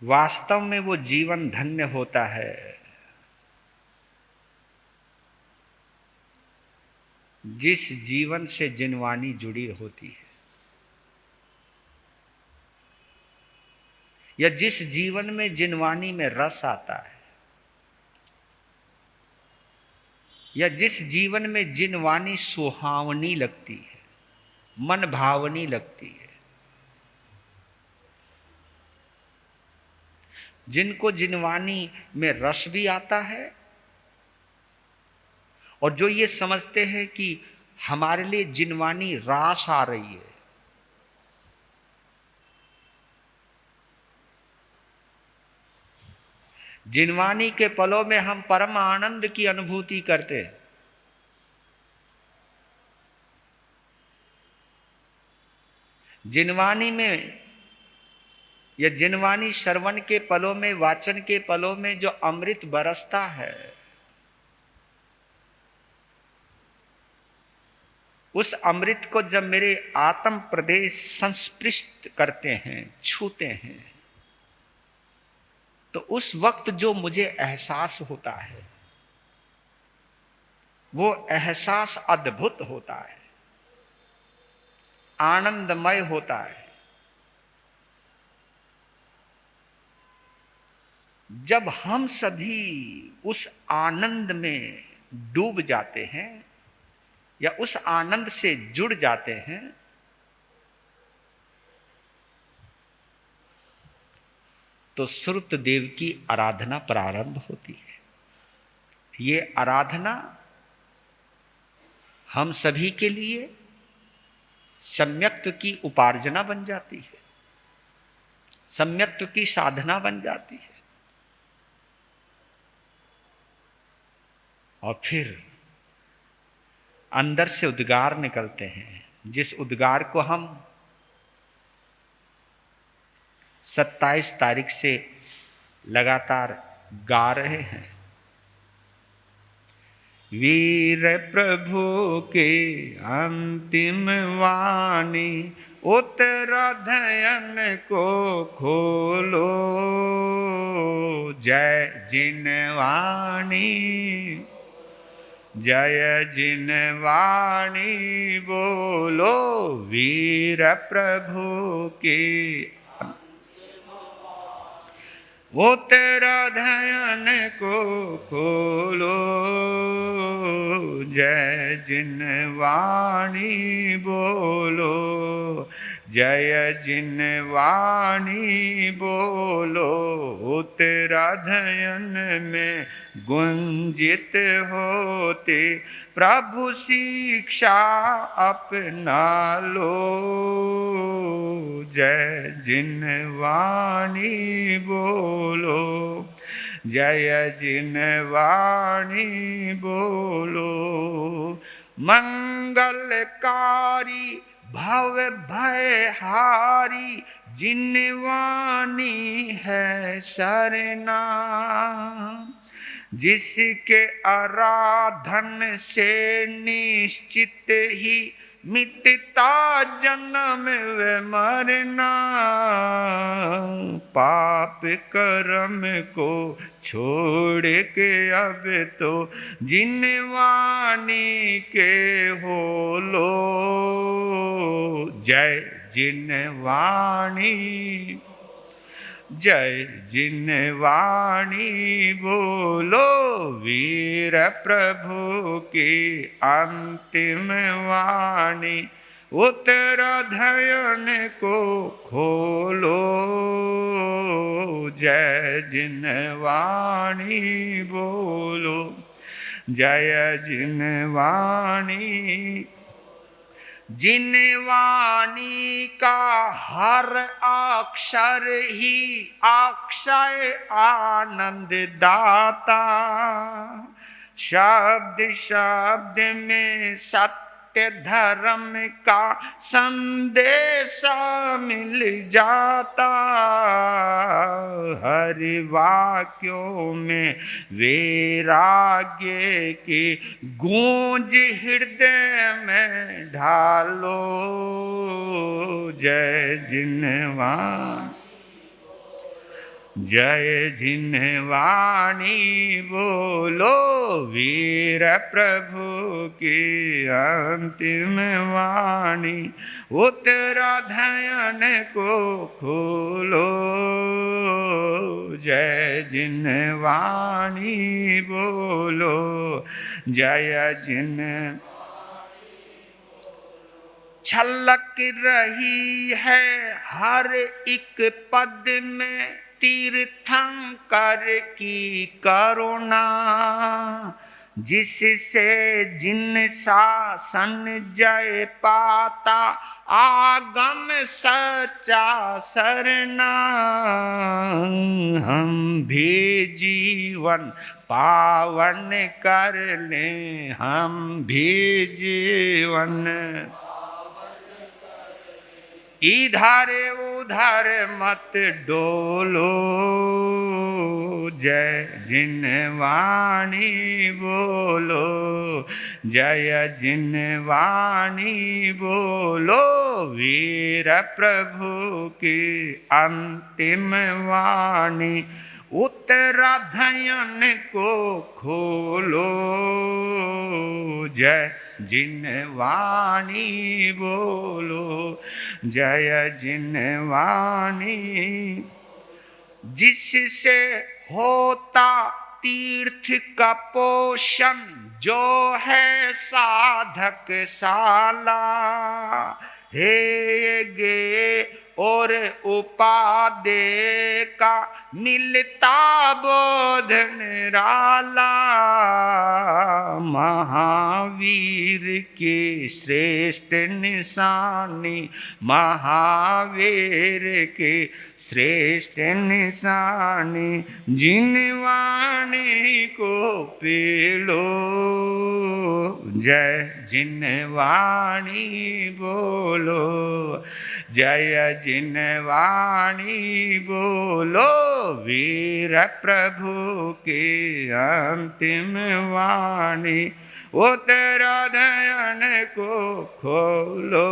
वास्तव में वो जीवन धन्य होता है जिस जीवन से जिनवानी जुड़ी होती है, या जिस जीवन में जिनवानी में रस आता है, या जिस जीवन में जिनवानी सुहावनी लगती है, मन भावनी लगती है। जिनको जिनवानी में रस भी आता है और जो ये समझते हैं कि हमारे लिए जिनवानी रास आ रही है, जिनवानी के पलों में हम परम आनंद की अनुभूति करते हैं। जिनवानी में या जिनवानी श्रवण के पलों में, वाचन के पलों में जो अमृत बरसता है, उस अमृत को जब मेरे आत्म प्रदेश संस्पृष्ट करते हैं, छूते हैं, तो उस वक्त जो मुझे एहसास होता है वो एहसास अद्भुत होता है, आनंदमय होता है। जब हम सभी उस आनंद में डूब जाते हैं या उस आनंद से जुड़ जाते हैं, तो श्रुत देव की आराधना प्रारंभ होती है। ये आराधना हम सभी के लिए सम्यक्त्व की उपार्जना बन जाती है, सम्यक्त्व की साधना बन जाती है। और फिर अंदर से उद्गार निकलते हैं, जिस उद्गार को हम 27 तारीख से लगातार गा रहे हैं। वीर प्रभु के अंतिम वाणी, उत्तराधयन को खोलो, जय जिनवाणी, जय जिनवाणी बोलो। वीर प्रभु के उत्तराधयन को खोलो, जय जिनवाणी बोलो, जय जिनवाणी बोलो। उत्तराधयन में गुंजित होते प्रभु शिक्षा अपना लो, जय जिनवाणी बोलो, जय जिनवाणी बोलो। मंगलकारी भव भयहारी, जिनवाणी है सरना, जिसके आराधन से निश्चित ही मिटता जन्म व मरना। पाप कर्म को छोड़ के अब तो जिनवाणी के हो लो, जय जिनवाणी, जय जिनवाणी बोलो। वीर प्रभु की अंतिम वाणी, उत्तराधयन को खोलो, जय जिनवाणी बोलो, जय जिनवाणी। जिनवाणी का हर अक्षर ही अक्षय आनंद दाता, शब्द शब्द में सत्य धर्म का संदेश मिल जाता। हरि वाक्यों में वैराग्य की गूंज हृदय में ढालो, जय जिनवाणी, जय जिन्वाणी बोलो वीर प्रभु की अंतिम वाणी, उत्तराधयन को खोलो। जय जिन्वाणी बोलो, जय जिन छलक रही है हर एक पद में तीर्थंकर की करुणा, जिससे जिन शासन जय पाता आगम सच्चा सरना। हम भी जीवन पावन कर लें, हम भी जीवन इधर उधर मत डोलो। जय जिन्वाणी बोलो, जय जिन्वाणी बोलो वीर प्रभु की अंतिम वाणी, उत्तराधयन को खोलो। जय जिन्वाणी बोलो, जय जिन्वाणी, जिससे होता तीर्थ का पोषण जो है साधक शाला। हे गे और उपादे का मिलता बोध निराला। महावीर के श्रेष्ठ निशानी, महावीर के श्रेष्ठ निशानी, जिन्वाणी को पीलो। जय जिन्वाणी बोलो, जय जिन्वाणी बोलो वीर प्रभु की अंतिम वाणी, उत्तराधयन को खोलो।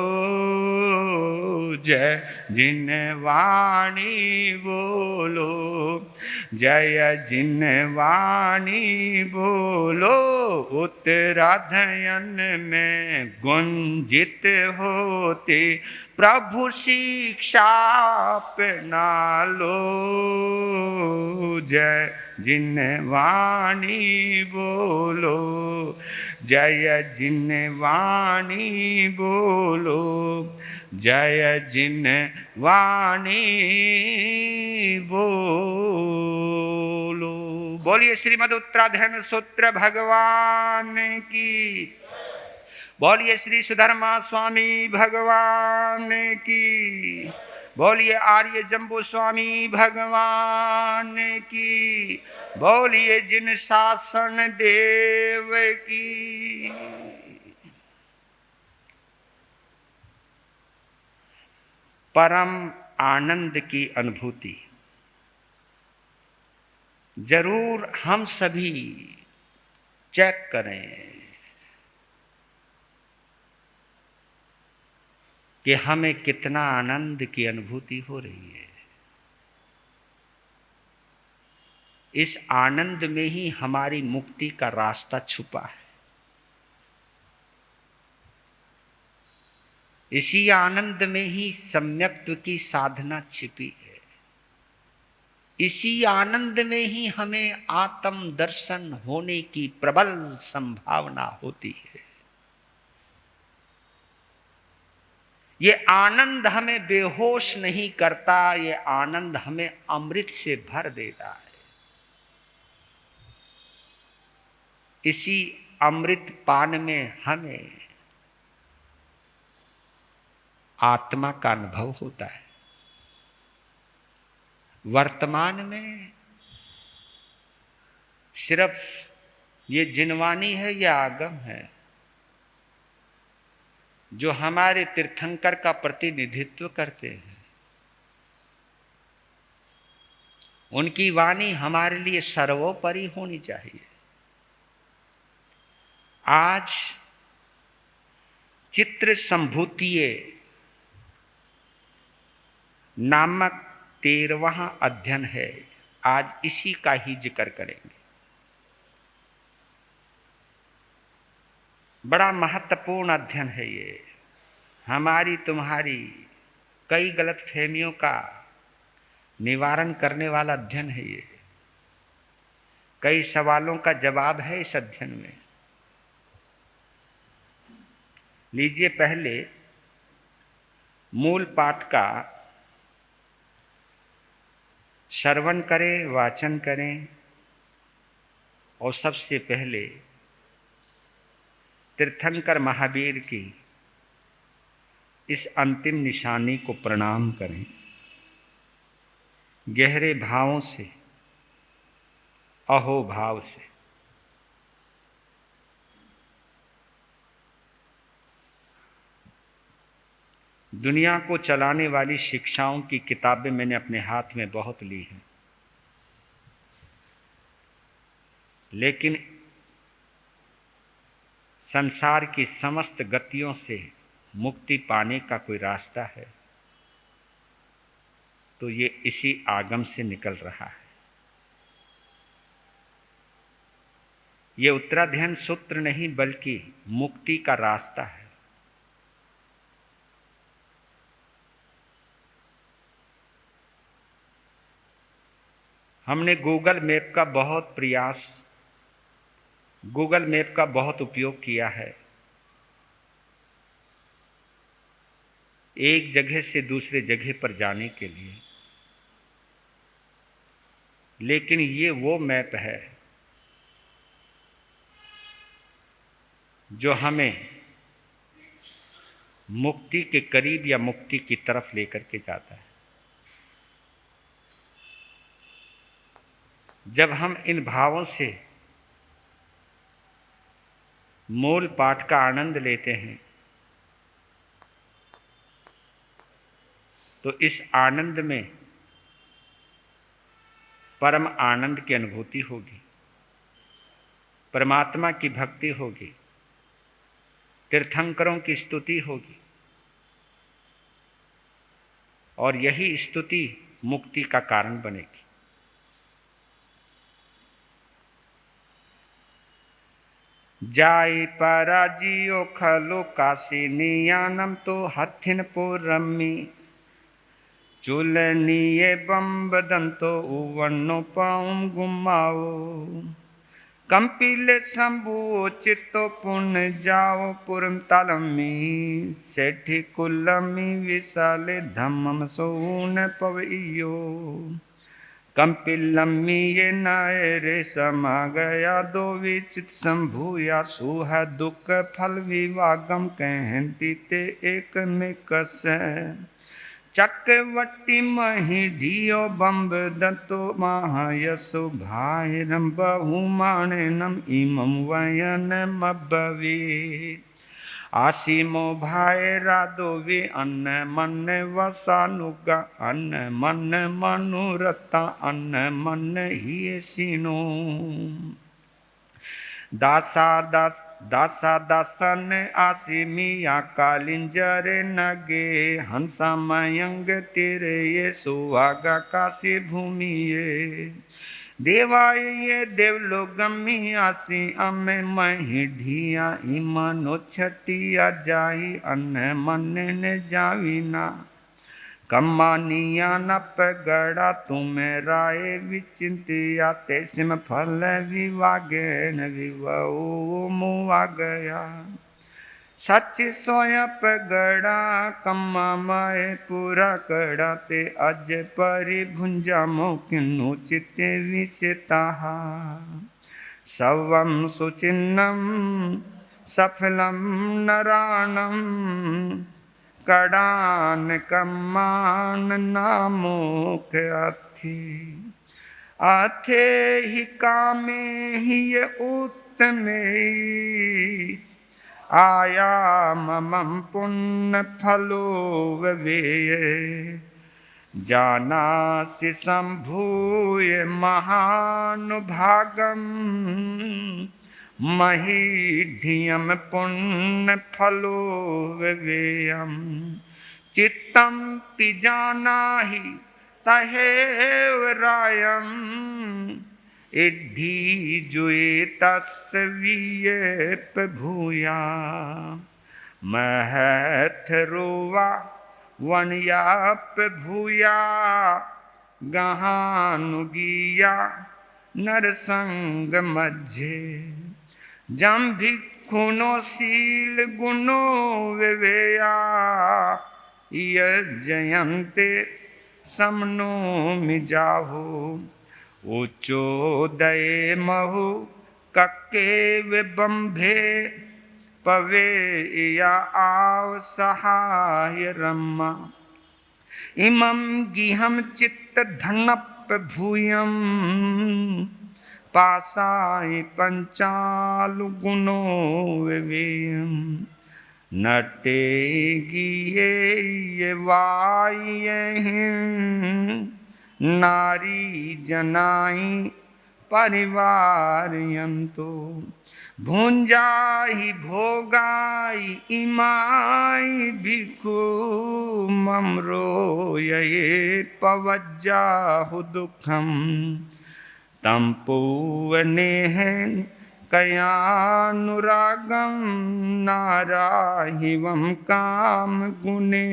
जय जिन्वाणी बोलो, जय जिन्वाणी बोलो, उत्तराधयन में गुंजित होते प्रभु शिक्षा अपना लो। जय जिन्वाणी बोलो, जय जिन्वाणी बोलो, जय जिन्वाणी बोलो। बोलिए श्रीमद् उत्तराधयन सूत्र भगवान की, बोलिए श्री सुधर्मा स्वामी भगवान की, बोलिए आर्य जम्बू स्वामी भगवान की, बोलिए जिन शासन देव की। परम आनंद की अनुभूति जरूर हम सभी चेक करें कि हमें कितना आनंद की अनुभूति हो रही है। इस आनंद में ही हमारी मुक्ति का रास्ता छुपा है। इसी आनंद में ही सम्यक्त्व की साधना छिपी है। इसी आनंद में ही हमें आत्म दर्शन होने की प्रबल संभावना होती है। ये आनंद हमें बेहोश नहीं करता, ये आनंद हमें अमृत से भर देता है। इसी अमृत पान में हमें आत्मा का अनुभव होता है। वर्तमान में सिर्फ ये जिन्वाणी है या आगम है जो हमारे तीर्थंकर का प्रतिनिधित्व करते हैं। उनकी वाणी हमारे लिए सर्वोपरि होनी चाहिए। आज चित्र संभूतिये नामक 13वां अध्ययन है। आज इसी का ही जिक्र करेंगे। बड़ा महत्वपूर्ण अध्ययन है ये, हमारी तुम्हारी कई गलत फहमियों का निवारण करने वाला अध्ययन है ये। कई सवालों का जवाब है इस अध्ययन में। लीजिए, पहले मूल पाठ का श्रवण करें, वाचन करें और सबसे पहले तीर्थंकर महावीर की इस अंतिम निशानी को प्रणाम करें, गहरे भावों से, अहोभाव से। दुनिया को चलाने वाली शिक्षाओं की किताबें मैंने अपने हाथ में बहुत ली हैं, लेकिन संसार की समस्त गतियों से मुक्ति पाने का कोई रास्ता है तो ये इसी आगम से निकल रहा है। ये उत्तराध्ययन सूत्र नहीं बल्कि मुक्ति का रास्ता है। हमने गूगल मैप का बहुत उपयोग किया है एक जगह से दूसरे जगह पर जाने के लिए, लेकिन ये वो मैप है जो हमें मुक्ति के करीब या मुक्ति की तरफ लेकर के जाता है। जब हम इन भावों से मूल पाठ का आनंद लेते हैं तो इस आनंद में परम आनंद की अनुभूति होगी, परमात्मा की भक्ति होगी, तीर्थंकरों की स्तुति होगी और यही स्तुति मुक्ति का कारण बनेगी। जाई पराजियो खलो काशी नियानम तो हथिन पुरम्मी चुलनिये बंबदंतो उवन्नो पाऊं गुमाओ कंपिले शंभु चित्तो पुण्य जाओ पुरम तालमी सेठी कुलमी विशाले धम्मम सोन पवइयो कंपिलम्मी ये नाय रे समा गया दो विचित शंभु या सुह दुख फल विवागम कहती ते एक में कस चक्रवटी मही ढियो बम्ब दत्तो महायसो भाईरम बहुमानम इमं वयन मब्बवे आसीमो भाई राधो वे अन्न मन वसानुगा अन्न मन मनोरथा अन्न मन ही सीनो दासा दासन आसिमिया कालिंजर नगे हंसा मयंग तेरे ये सुहागा काशी भूमि ये देवाय ये देवलोगमी आसी अमे मही ढिया इमनो छटिया जाई अन्न मन ने जाविना कम्मानिया नप गड़ा तुम्हें राय विचिंतिया तेसिम फल विवागेन विवो मुआ गया सच सोयप गड़ा कम्मा माए पूरा कड़ा ते अज परि भुंजा मोकिनु चित्ते विसिताहा सवम सुचिन्नम सफलम नराणम कड़ान कम्मान नामोक अथी अथे ही कामे ही ये उत्तमे आया ममं पुण्य फलो वे जानासि संभूय महानुभागम महीढ्यम पुण्य फलो व्ययम चित्तम पिजानाहि तहेव रायम इद्धि जुए तस्वीयप भूया महथरोवा वनयाप भूया गहानुगिया नरसंग मध्य जम भिक्षुनो शील गुणो विवेया यजयन्ते समनो मिजाहु उच्चोदय महु कक्के विबंभे पवे या आव सहाय रम्मा इमं गिहम चित्त धनप भूयम पासाय पंचालु गुणो विवेयम नटे गिये वायहिं नारी जनाई परिवार यंतो भुंजाहि भोगाई इमाई भिक्षु ममरो ये पवज्जाहु दुखम तंपुवनेहन कयानुरागम नाराहिवं काम गुणे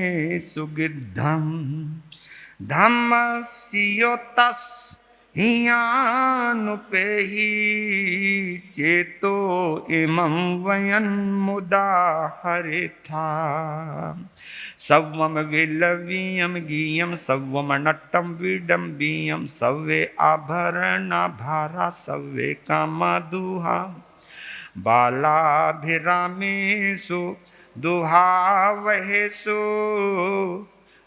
सुगिद्धम धम्मस्योतस हियानुपेहि चेतो इमं वयन मुदा हरिथा सवम विलवीयम गीयम सवम नट्टम विडम्बीयम सवे आभरणाभारा सवे कामदुहा बालाभिरामेषु दुहावहेषु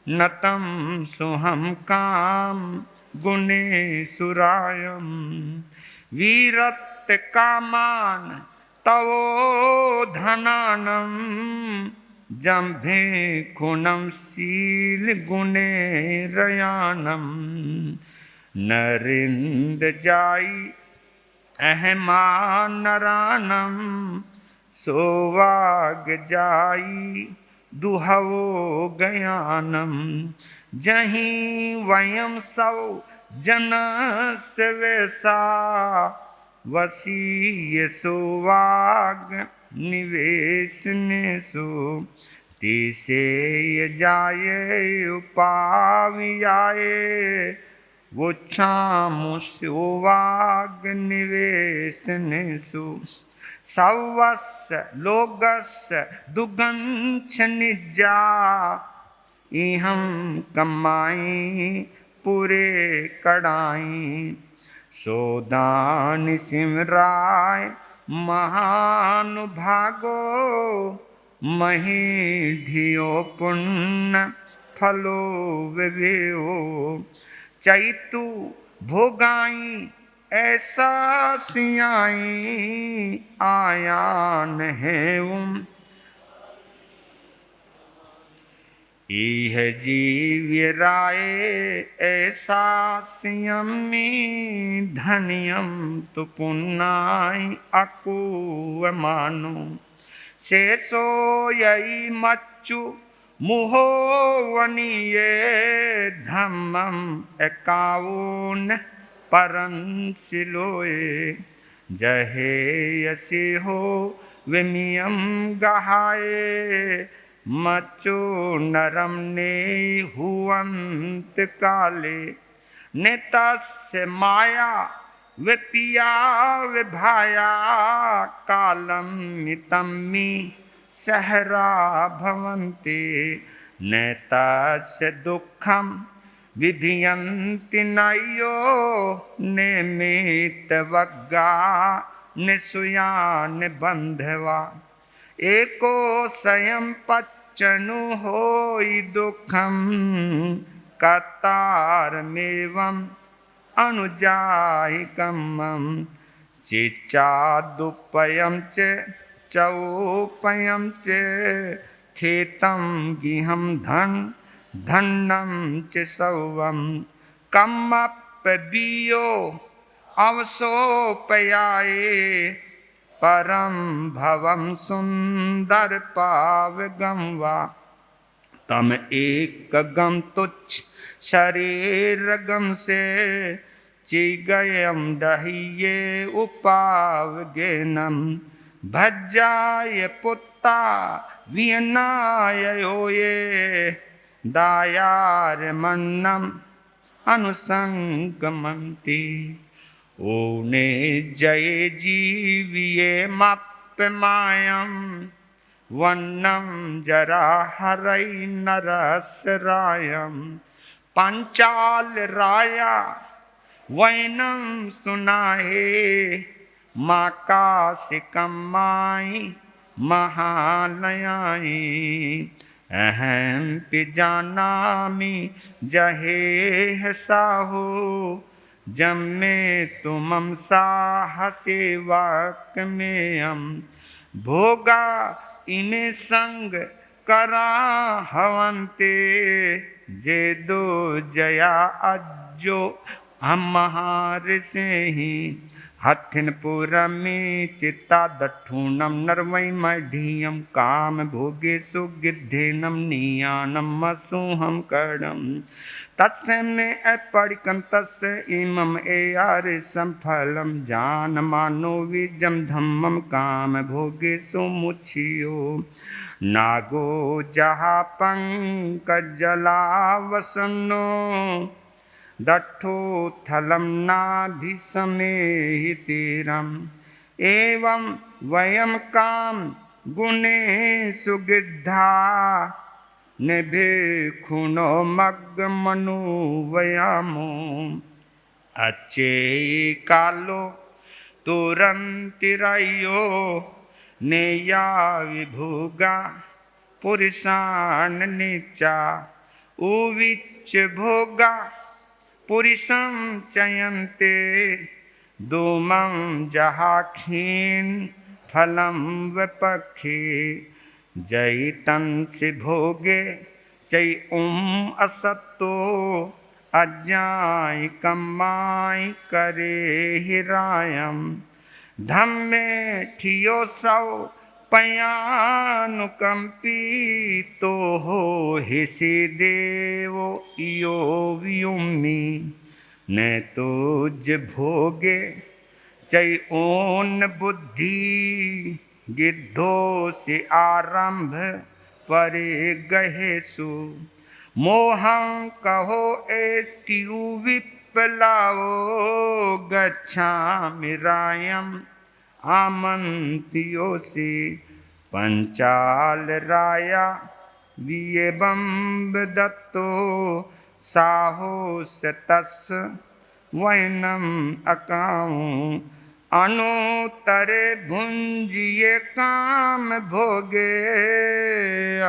नतं सुहं काम गुणेषु रायम वीरत कामान तवो धनानम जम्भे खुनम शील गुणे रयानम नरिंद जाई अहमानरानम सोवाग जाई दुहवो गयानम जहीं वयम सौ जन सेवेसा वसीय सोवाग निवेशनेसु तिसे जाये उपावियाये वोच्छामुस्योवाग निवेशनेसु सवस्य लोगस्य दुगंछ निजा इहम कमाई पूरे कड़ाई सोदान सिमराय महानुभागो महीढियो पुण्य फलो विवेयो चैतु भोगाई ऐसा सियाई आयान है इह जीव्य राय ऐसा सियमी धनियम तु पुन्नाय अकुव मानो शेषो यई मच्चु मुहो वनिये धम्मम एकावुन परंसिलोए जहे यसे हो विमियम गहाए मचो नरम ने हुवंत काले नेतस्य माया विपिया विभाया कालम मितम्मि सहरा भवन्ति नेतस्य दुःखम विधियन्ति नयो नेमित वग्गा निसुयान बंधवा एको स्वयं पच्चनु होई दुखम कतारमेवं अनुजाहिकमं चिच्चादुपयं च चौपयं च खेतं गिहं धन्नं च सौवं कमप्पबियो अवसोपयाये परम भवम सुंदर पावगम वा तम एक गम तुच्छ शरीर गम से चिगयम दहिये उपावगेनम भज्जाय पुत्ता वियनायो ये दायार मन्नम अनुसंगमन्ति। ओने जय जीविये माप्यमायम वन्नम जरा हरै नरसरायम पंचाल राया वैनम सुनाहे माकासिकम्माई महालयाई अहम पिजानामि जहे साहु जम्मे तुमम साहसे वाक में हम भोगा इमे संग करा हवंते जे दो जया अज्जो हम महार से ही हथिन पुरमी चित्ता दठूनम नरवई मढ़ियम काम भोगे सुगिद्धेनम नियानम मसूहम करम तत्से में अपरिकम तस्य इमम एयार संफलम जान मानो विजम धम्मम काम भोगे सुमुचियो नागो जहा पंकज जलावसनो दठो थलम नाभिसमेहितिरम एवं वयम काम गुणे सुगिद्धा निभिखुनो मग्ग मनु वयामो अच्छे कालो तुरंतिरायो नेया विभुगा पुरुषान नीचा उविच भोगा पुरुषं चयन्ते दोमं जहाखीन फलं विपक्षे जयितंसि भोगे चै असत्तो अज्ञाय कम्माय करे हिरायम धम्मे ठियो सौ पयानुकंपी तो हो हिसी देवो इयो व्युम्मी न तुझ भोगे चै ओन बुद्धि गिद्धो से आरंभ परे गहेसु मोहं कहो एत्यु विप्लावो गच्छामि रायम आमंत्योसि पंचाल राया वियेबम्ब दत्तो साहोस तस् वैनम अकाऊं अनुतरे भुंजिये काम भोगे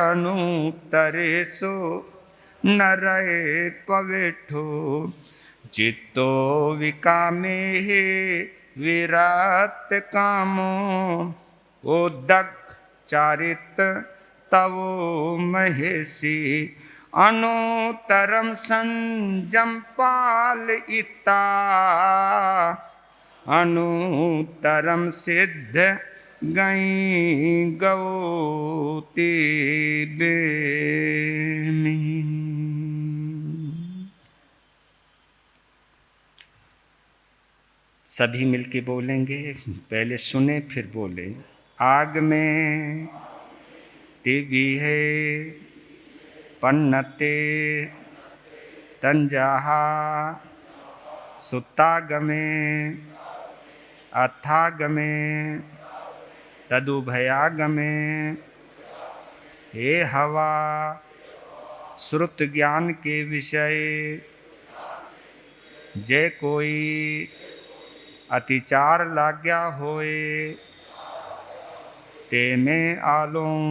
अनुतरे सो नरए पवेठो चित्तो विकामे विरात कामो उदक चारित तवो महेशी अनुतरम संजम पाल इता अनुतरम सिद्ध गई गौती बेनी। सभी मिलके बोलेंगे, पहले सुने फिर बोले। आग में टिवी है पन्नते तंजाहा सुतागमे अथागमे तदुभयागमे हे हवा श्रुत ज्ञान के विषय जय कोई अतिचार लाग्या होए ते में आलोम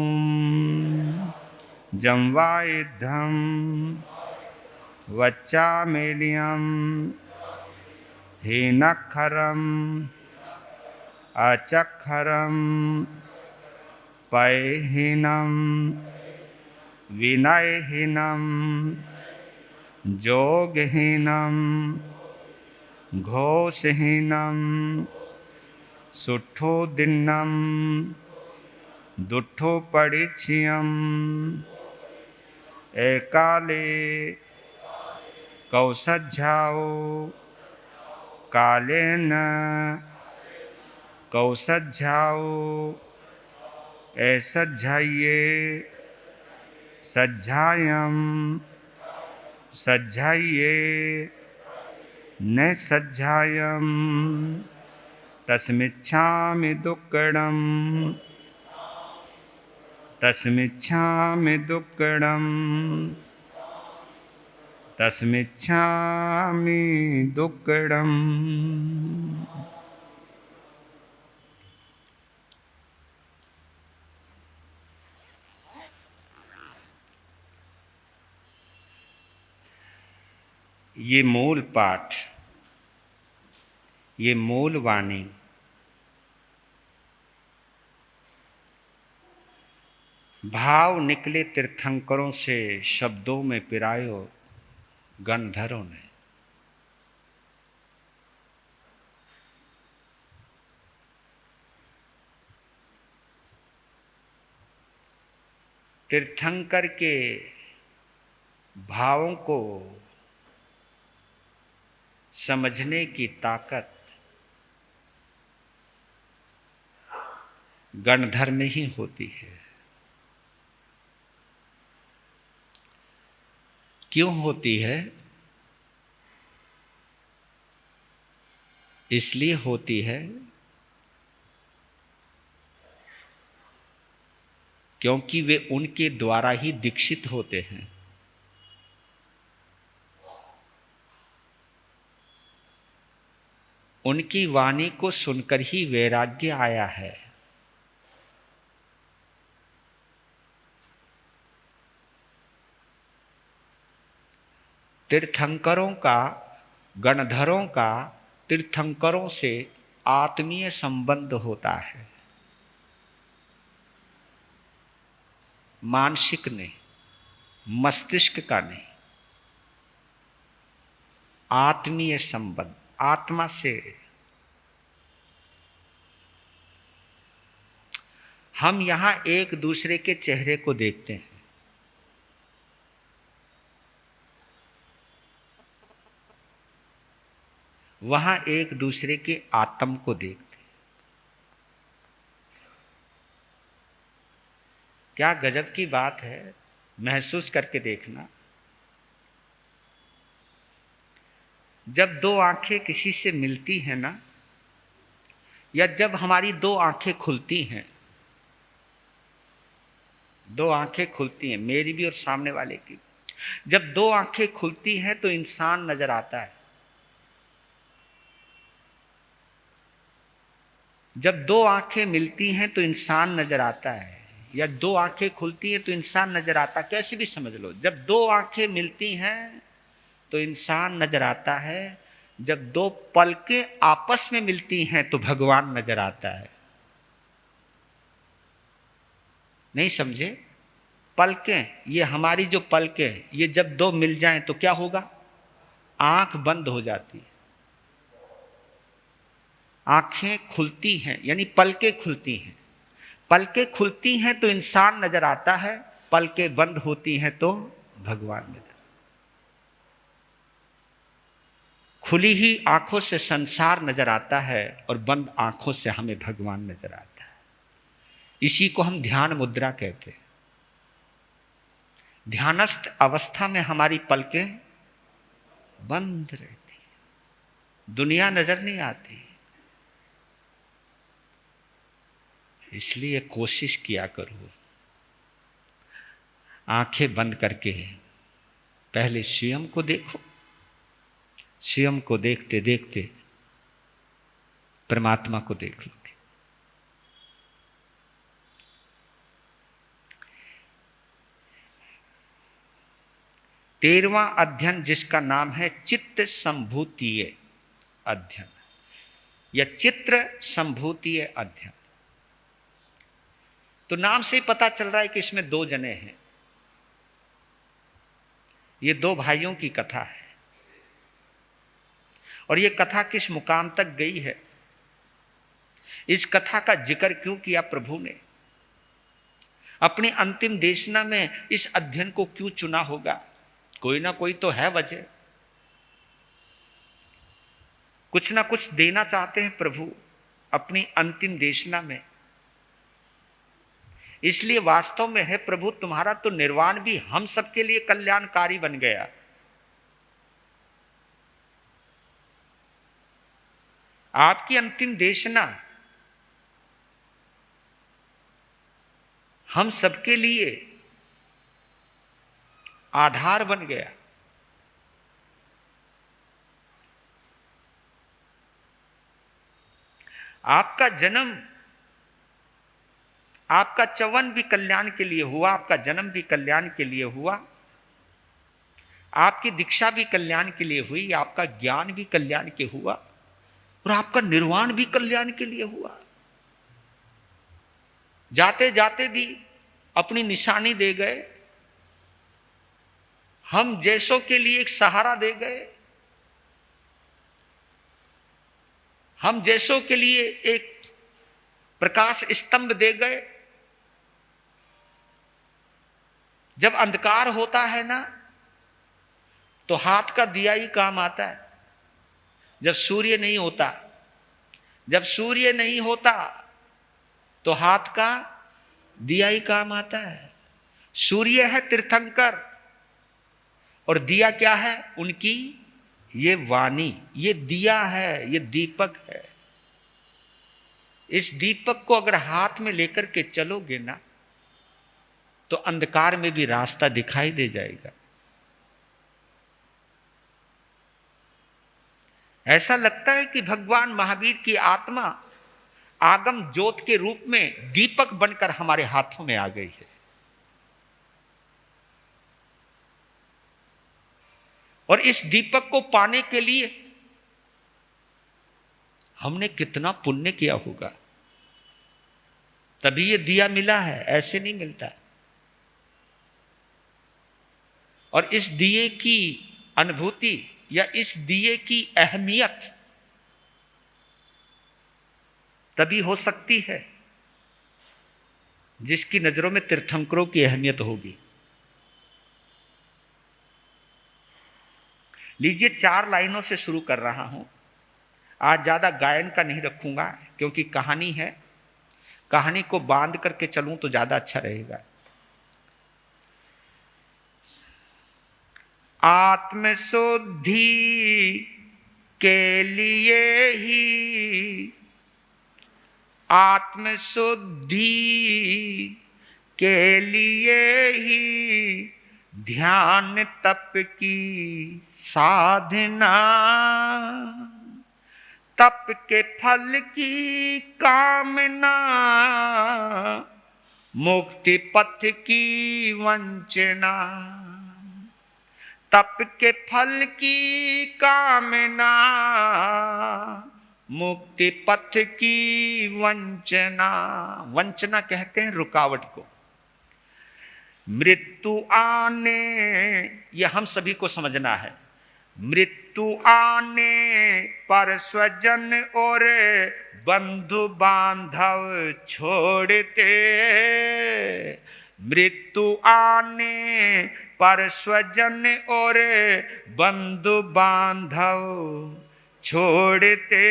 जमवाइद्धम वच्चा मेलियम हीनक्षरम अचक्षरम पयहीनम विनयहीनम जोगहीनम घोषहीनम सुठो दिन्नम दुठो परिचियम एकाले कौसज्झाओ कालेन कौसज्झाओ ऐसज्झाइये सज्झायम सज्झाइये न सज्झायम तस्मिच्छामि दुक्कडम तस्मिच्छामि दुक्कडम तस्मिच्छामि दुक्कडम। ये मूल पाठ, ये मूल वाणी भाव निकले तीर्थंकरों से शब्दों में पिरायो गणधरों ने। तीर्थंकर के भावों को समझने की ताकत गणधर में ही होती है। क्यों होती है? इसलिए होती है क्योंकि वे उनके द्वारा ही दीक्षित होते हैं। उनकी वाणी को सुनकर ही वैराग्य आया है। तीर्थंकरों का, गणधरों का तीर्थंकरों से आत्मीय संबंध होता है, मानसिक नहीं, मस्तिष्क का नहीं, आत्मीय संबंध, आत्मा से। हम यहां एक दूसरे के चेहरे को देखते हैं, वहां एक दूसरे के आत्म को देखते हैं। क्या गजब की बात है, महसूस करके देखना। जब दो आंखें किसी से मिलती हैं ना, या जब हमारी दो आंखें खुलती हैं, दो आंखें खुलती हैं, मेरी भी और सामने वाले की, जब दो आंखें खुलती हैं तो इंसान नजर आता है। जब दो आंखें मिलती हैं तो इंसान नजर आता है, या दो आंखें खुलती हैं तो इंसान नजर आता है। कैसे भी समझ लो, जब दो आंखें मिलती हैं तो इंसान नजर आता है, जब दो पलकें आपस में मिलती हैं तो भगवान नजर आता है। नहीं समझे? पलकें, ये हमारी जो पलकें, ये जब दो मिल जाएं तो क्या होगा? आंख बंद हो जाती है, आंखें खुलती हैं, यानी पलकें खुलती हैं। पलकें खुलती हैं तो इंसान नजर आता है, पलकें बंद होती हैं तो भगवान नजर। खुली ही आंखों से संसार नजर आता है और बंद आंखों से हमें भगवान नजर आता है। इसी को हम ध्यान मुद्रा कहते हैं। ध्यानस्थ अवस्था में हमारी पलकें बंद रहती हैं, दुनिया नजर नहीं आती। इसलिए कोशिश किया करो, आंखें बंद करके पहले स्वयं को देखो, स्वयं को देखते देखते परमात्मा को देख लोगे। 13वां अध्ययन जिसका नाम है चित्त संभूतीय अध्ययन या चित्र संभूतीय अध्ययन। तो नाम से ही पता चल रहा है कि इसमें दो जने हैं, ये दो भाइयों की कथा है। और ये कथा किस मुकाम तक गई है, इस कथा का जिक्र क्यों किया प्रभु ने? अपनी अंतिम देशना में इस अध्ययन को क्यों चुना होगा? कोई ना कोई तो है वजह, कुछ ना कुछ देना चाहते हैं प्रभु अपनी अंतिम देशना में। इसलिए वास्तव में है प्रभु, तुम्हारा तो निर्वाण भी हम सबके लिए कल्याणकारी बन गया। आपकी अंतिम देशना हम सबके लिए आधार बन गया। आपका जन्म, आपका च्यवन भी कल्याण के लिए हुआ, आपका जन्म भी कल्याण के लिए हुआ, आपकी दीक्षा भी कल्याण के लिए हुई, आपका ज्ञान भी कल्याण के हुआ और आपका निर्वाण भी कल्याण के लिए हुआ। जाते जाते भी अपनी निशानी दे गए, हम जैसों के लिए एक सहारा दे गए, हम जैसों के लिए एक प्रकाश स्तंभ दे गए। जब अंधकार होता है ना तो हाथ का दिया ही काम आता है। जब सूर्य नहीं होता, जब सूर्य नहीं होता तो हाथ का दिया ही काम आता है। सूर्य है तीर्थंकर और दिया क्या है? उनकी ये वाणी, ये दिया है, ये दीपक है। इस दीपक को अगर हाथ में लेकर के चलोगे ना तो अंधकार में भी रास्ता दिखाई दे जाएगा। ऐसा लगता है कि भगवान महावीर की आत्मा आगम ज्योत के रूप में दीपक बनकर हमारे हाथों में आ गई है। और इस दीपक को पाने के लिए हमने कितना पुण्य किया होगा, तभी ये दिया मिला है, ऐसे नहीं मिलता। और इस दिए की अनुभूति या इस दिए की अहमियत तभी हो सकती है जिसकी नजरों में तीर्थंकरों की अहमियत होगी। लीजिए, 4 लाइनों से शुरू कर रहा हूं। आज ज्यादा गायन का नहीं रखूंगा क्योंकि कहानी है, कहानी को बांध करके चलूं तो ज्यादा अच्छा रहेगा। आत्मशुद्धि के लिए ही, आत्मशुद्धि के लिए ही ध्यान तप की साधना, तप के फल की कामना, मुक्ति पथ की वंचना। तप के फल की कामना, मुक्ति पथ की वंचना। वंचना कहते हैं रुकावट को। मृत्यु आने, यह हम सभी को समझना है। मृत्यु आने पर स्वजन और बंधु बांधव छोड़ते, मृत्यु आने पर स्वजन और बंधु बांधव छोड़ते।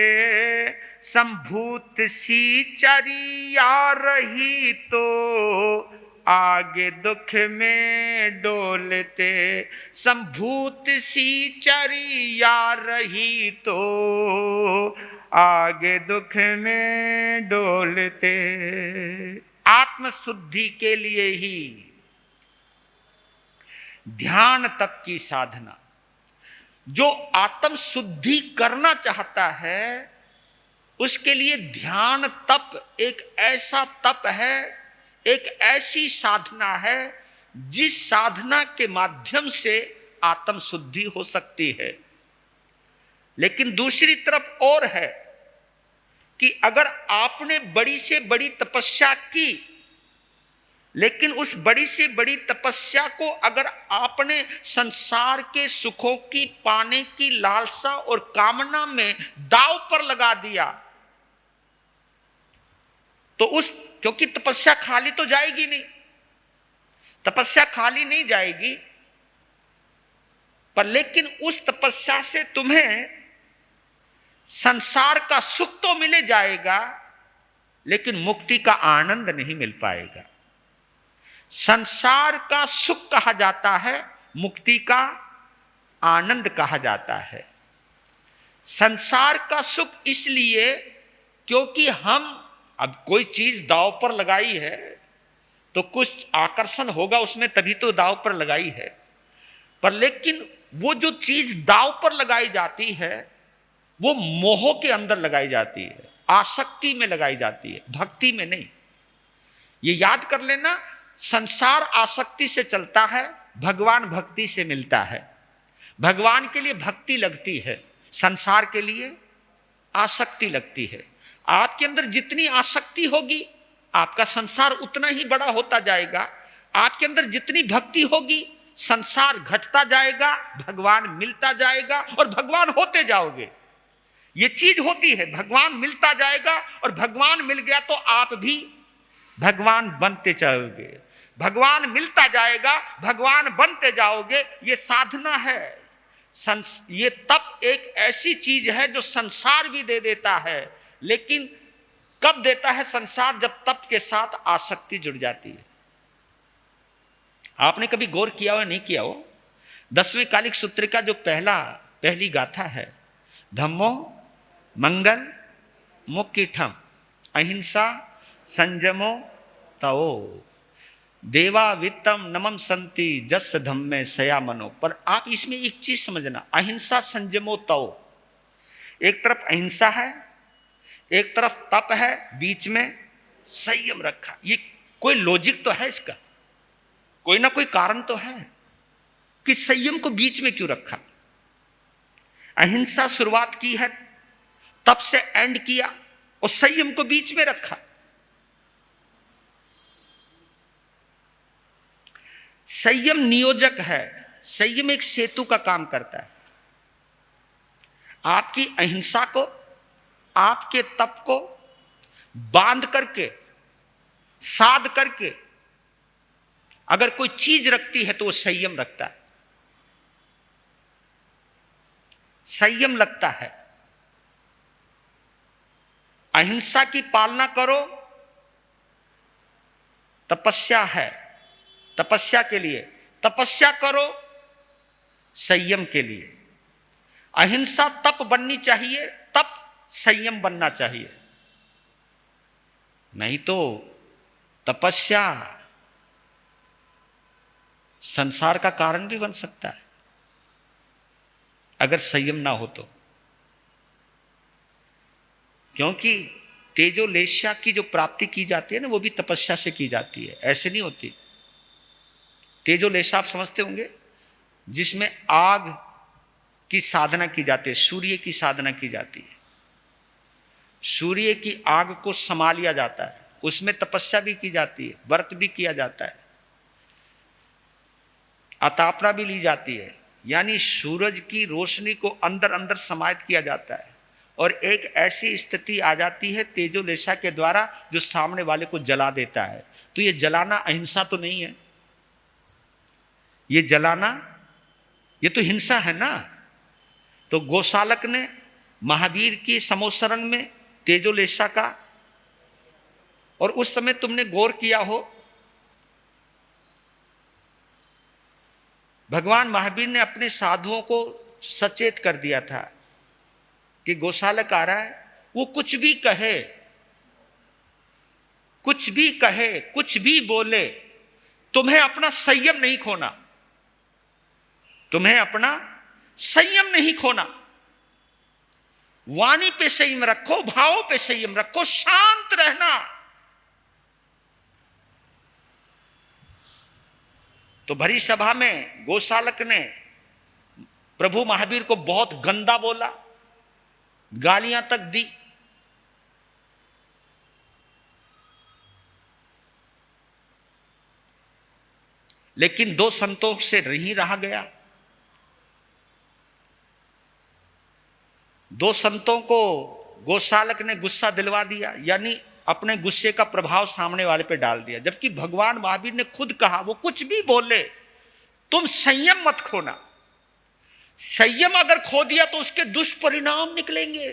संभूत सी चरिया रही तो आगे दुख में डोलते, संभूत सी चरिया रही तो आगे दुख में डोलते। आत्मशुद्धि के लिए ही ध्यान तप की साधना। जो आत्म शुद्धि करना चाहता है उसके लिए ध्यान तप एक ऐसा तप है, एक ऐसी साधना है जिस साधना के माध्यम से आत्म शुद्धि हो सकती है। लेकिन दूसरी तरफ और है कि अगर आपने बड़ी से बड़ी तपस्या की, लेकिन उस बड़ी से बड़ी तपस्या को अगर आपने संसार के सुखों की पाने की लालसा और कामना में दांव पर लगा दिया तो उस, क्योंकि तपस्या खाली तो जाएगी नहीं, तपस्या खाली नहीं जाएगी, पर लेकिन उस तपस्या से तुम्हें संसार का सुख तो मिले जाएगा, लेकिन मुक्ति का आनंद नहीं मिल पाएगा। संसार का सुख कहा जाता है, मुक्ति का आनंद कहा जाता है। संसार का सुख इसलिए क्योंकि हम अब कोई चीज दांव पर लगाई है तो कुछ आकर्षण होगा उसमें, तभी तो दांव पर लगाई है। पर लेकिन वो जो चीज दांव पर लगाई जाती है वो मोह के अंदर लगाई जाती है, आसक्ति में लगाई जाती है, भक्ति में नहीं। ये याद कर लेना, संसार आसक्ति से चलता है, भगवान भक्ति से मिलता है। भगवान के लिए भक्ति लगती है, संसार के लिए आसक्ति लगती है। आपके अंदर जितनी आसक्ति होगी आपका संसार उतना ही बड़ा होता जाएगा। आपके अंदर जितनी भक्ति होगी संसार घटता जाएगा, भगवान मिलता जाएगा और भगवान होते जाओगे। ये चीज होती है, भगवान मिलता जाएगा और भगवान मिल गया तो आप भी भगवान बनते जाओगे। भगवान मिलता जाएगा, भगवान बनते जाओगे। ये साधना है। ये तप एक ऐसी चीज है जो संसार भी दे देता है, लेकिन कब देता है संसार? जब तप के साथ आसक्ति जुड़ जाती है। आपने कभी गौर किया हो नहीं किया हो, 10वें कालिक सूत्र का जो पहली गाथा है, धम्मो मंगल मुक्तिठम अहिंसा संयमो तवो देवा वित्तम नमम संति जस धम्मे सया मनो। पर आप इसमें एक चीज समझना, अहिंसा संयमो तवो, एक तरफ अहिंसा है, एक तरफ तप है, बीच में संयम रखा। ये कोई लॉजिक तो है इसका, कोई ना कोई कारण तो है कि संयम को बीच में क्यों रखा। अहिंसा शुरुआत की है, तप से एंड किया और संयम को बीच में रखा। संयम नियोजक है, संयम एक सेतु का काम करता है। आपकी अहिंसा को, आपके तप को बांध करके, साध करके अगर कोई चीज रखती है तो वो संयम रखता है, संयम लगता है। अहिंसा की पालना करो, तपस्या है, तपस्या के लिए तपस्या करो, संयम के लिए। अहिंसा तप बननी चाहिए, तप संयम बनना चाहिए। नहीं तो तपस्या संसार का कारण भी बन सकता है अगर संयम ना हो तो। क्योंकि तेजोलेशा की जो प्राप्ति की जाती है ना, वो भी तपस्या से की जाती है, ऐसे नहीं होती। तेजोलेशा आप समझते होंगे, जिसमें आग की साधना की जाती है, सूर्य की साधना की जाती है। सूर्य की आग को समा लिया जाता है, उसमें तपस्या भी की जाती है, व्रत भी किया जाता है, अतापना भी ली जाती है। यानी सूरज की रोशनी को अंदर अंदर समाहित किया जाता है और एक ऐसी स्थिति आ जाती है तेजोलेशा के द्वारा जो सामने वाले को जला देता है। तो ये जलाना अहिंसा तो नहीं है, ये जलाना ये तो हिंसा है ना। तो गोसालक ने महावीर की समोसरण में तेजोलेशा का, और उस समय तुमने गौर किया हो भगवान महावीर ने अपने साधुओं को सचेत कर दिया था कि गोसालक आ रहा है, वो कुछ भी कहे, कुछ भी कहे, कुछ भी बोले, तुम्हें अपना संयम नहीं खोना, तुम्हें अपना संयम नहीं खोना। वाणी पे संयम रखो, भावों पे संयम रखो, शांत रहना। तो भरी सभा में गोसालक ने प्रभु महावीर को बहुत गंदा बोला, गालियां तक दी। लेकिन दो संतों से नहीं रहा गया। दो संतों को गोसालक ने गुस्सा दिलवा दिया, यानी अपने गुस्से का प्रभाव सामने वाले पे डाल दिया, जबकि भगवान महावीर ने खुद कहा वो कुछ भी बोले तुम संयम मत खोना। संयम अगर खो दिया तो उसके दुष्परिणाम निकलेंगे।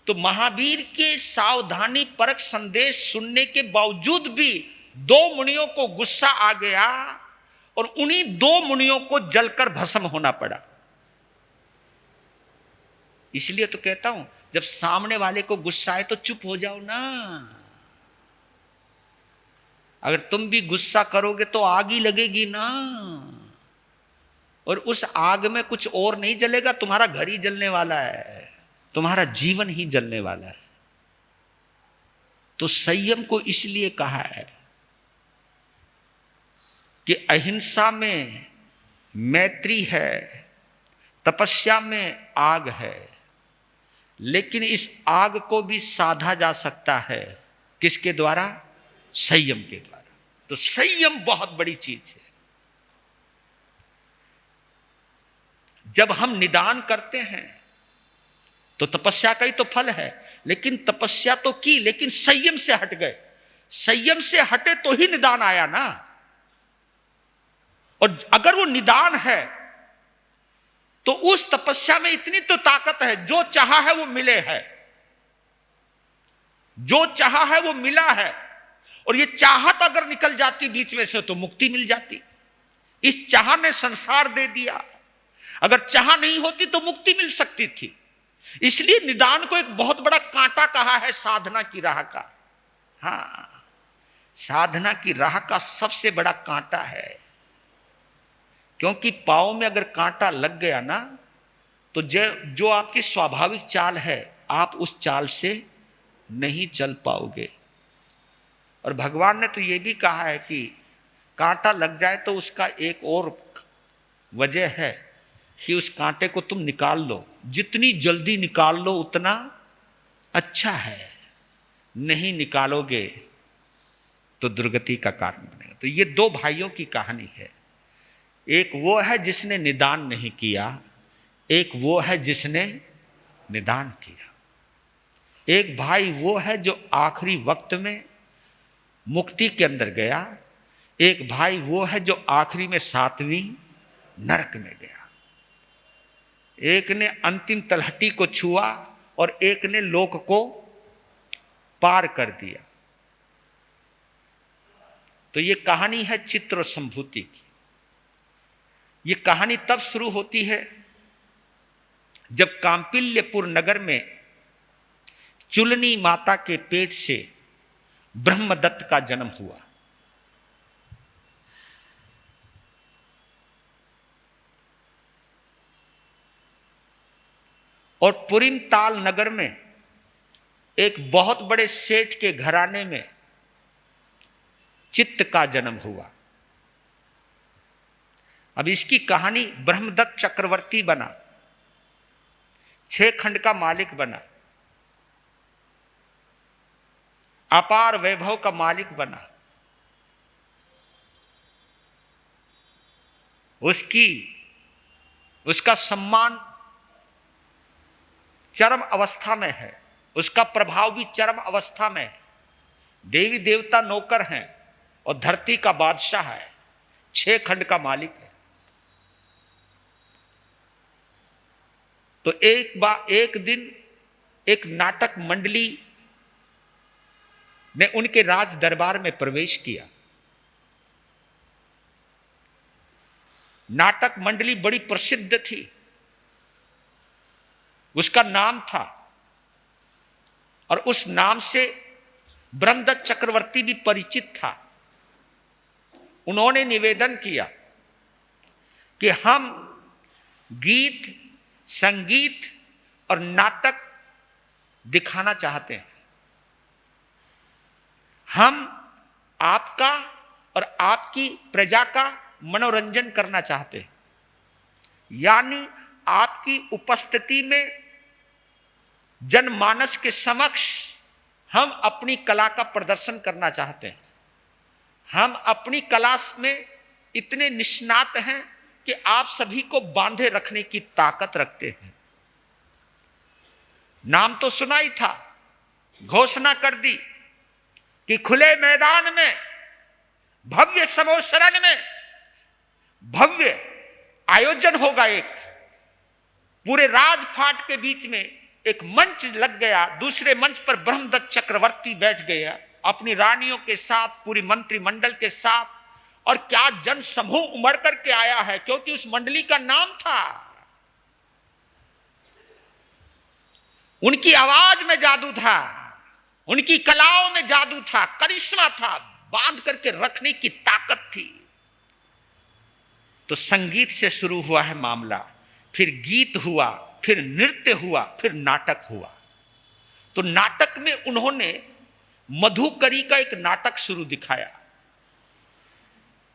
तो महावीर के सावधानी परक संदेश सुनने के बावजूद भी दो मुनियों को गुस्सा आ गया और उन्हीं दो मुनियों को जलकर भस्म होना पड़ा। इसलिए तो कहता हूं जब सामने वाले को गुस्सा आए तो चुप हो जाओ ना। अगर तुम भी गुस्सा करोगे तो आग ही लगेगी ना, और उस आग में कुछ और नहीं जलेगा, तुम्हारा घर ही जलने वाला है, तुम्हारा जीवन ही जलने वाला है। तो संयम को इसलिए कहा है कि अहिंसा में मैत्री है, तपस्या में आग है, लेकिन इस आग को भी साधा जा सकता है किसके द्वारा? संयम के द्वारा। तो संयम बहुत बड़ी चीज है। जब हम निदान करते हैं तो तपस्या का ही तो फल है, लेकिन तपस्या तो की, लेकिन संयम से हट गए। संयम से हटे तो ही निदान आया ना। और अगर वो निदान है तो उस तपस्या में इतनी तो ताकत है, जो चाहा है वो मिले है, जो चाहा है वो मिला है। और ये चाहत अगर निकल जाती बीच में से तो मुक्ति मिल जाती। इस चाह ने संसार दे दिया, अगर चाह नहीं होती तो मुक्ति मिल सकती थी। इसलिए निदान को एक बहुत बड़ा कांटा कहा है साधना की राह का। हां, साधना की राह का सबसे बड़ा कांटा है, क्योंकि पांव में अगर कांटा लग गया ना तो जो आपकी स्वाभाविक चाल है आप उस चाल से नहीं चल पाओगे। और भगवान ने तो यह भी कहा है कि कांटा लग जाए तो उसका एक और वजह है कि उस कांटे को तुम निकाल लो, जितनी जल्दी निकाल लो उतना अच्छा है, नहीं निकालोगे तो दुर्गति का कारण बनेगा। तो ये दो भाइयों की कहानी है, एक वो है जिसने निदान नहीं किया, एक वो है जिसने निदान किया। एक भाई वो है जो आखिरी वक्त में मुक्ति के अंदर गया, एक भाई वो है जो आखिरी में 7वीं नरक में गया। एक ने अंतिम तलहटी को छुआ और एक ने लोक को पार कर दिया। तो ये कहानी है चित्र और संभूति की। ये कहानी तब शुरू होती है जब कांपिल्यपुर नगर में चुलनी माता के पेट से ब्रह्मदत्त का जन्म हुआ। और पुरिमताल नगर में एक बहुत बड़े सेठ के घराने में चित्त का जन्म हुआ। अब इसकी कहानी ब्रह्मदत्त चक्रवर्ती बना, 6 खंड का मालिक बना, अपार वैभव का मालिक बना। उसका सम्मान चरम अवस्था में है, उसका प्रभाव भी चरम अवस्था में है। देवी देवता नौकर हैं और धरती का बादशाह है, 6 खंड का मालिक है। तो एक दिन एक नाटक मंडली ने उनके राज दरबार में प्रवेश किया। नाटक मंडली बड़ी प्रसिद्ध थी, उसका नाम था, और उस नाम से ब्रह्मदत्त चक्रवर्ती भी परिचित था। उन्होंने निवेदन किया कि हम गीत, संगीत और नाटक दिखाना चाहते हैं। हम आपका और आपकी प्रजा का मनोरंजन करना चाहते हैं, यानी आपकी उपस्थिति में जनमानस के समक्ष हम अपनी कला का प्रदर्शन करना चाहते हैं। हम अपनी कला में इतने निष्णात हैं कि आप सभी को बांधे रखने की ताकत रखते हैं। नाम तो सुना ही था, घोषणा कर दी कि खुले मैदान में, भव्य समोसरण में भव्य आयोजन होगा। एक पूरे राजफाट के बीच में एक मंच लग गया, दूसरे मंच पर ब्रह्मदत्त चक्रवर्ती बैठ गया अपनी रानियों के साथ, पूरी मंत्रिमंडल के साथ। और क्या जन समूह उमड़ करके आया है, क्योंकि उस मंडली का नाम था। उनकी आवाज में जादू था, उनकी कलाओं में जादू था, करिश्मा था, बांध करके रखने की ताकत थी। तो संगीत से शुरू हुआ है मामला, फिर गीत हुआ, फिर नृत्य हुआ, फिर नाटक हुआ। तो नाटक में उन्होंने मधुकरी का एक नाटक शुरू दिखाया,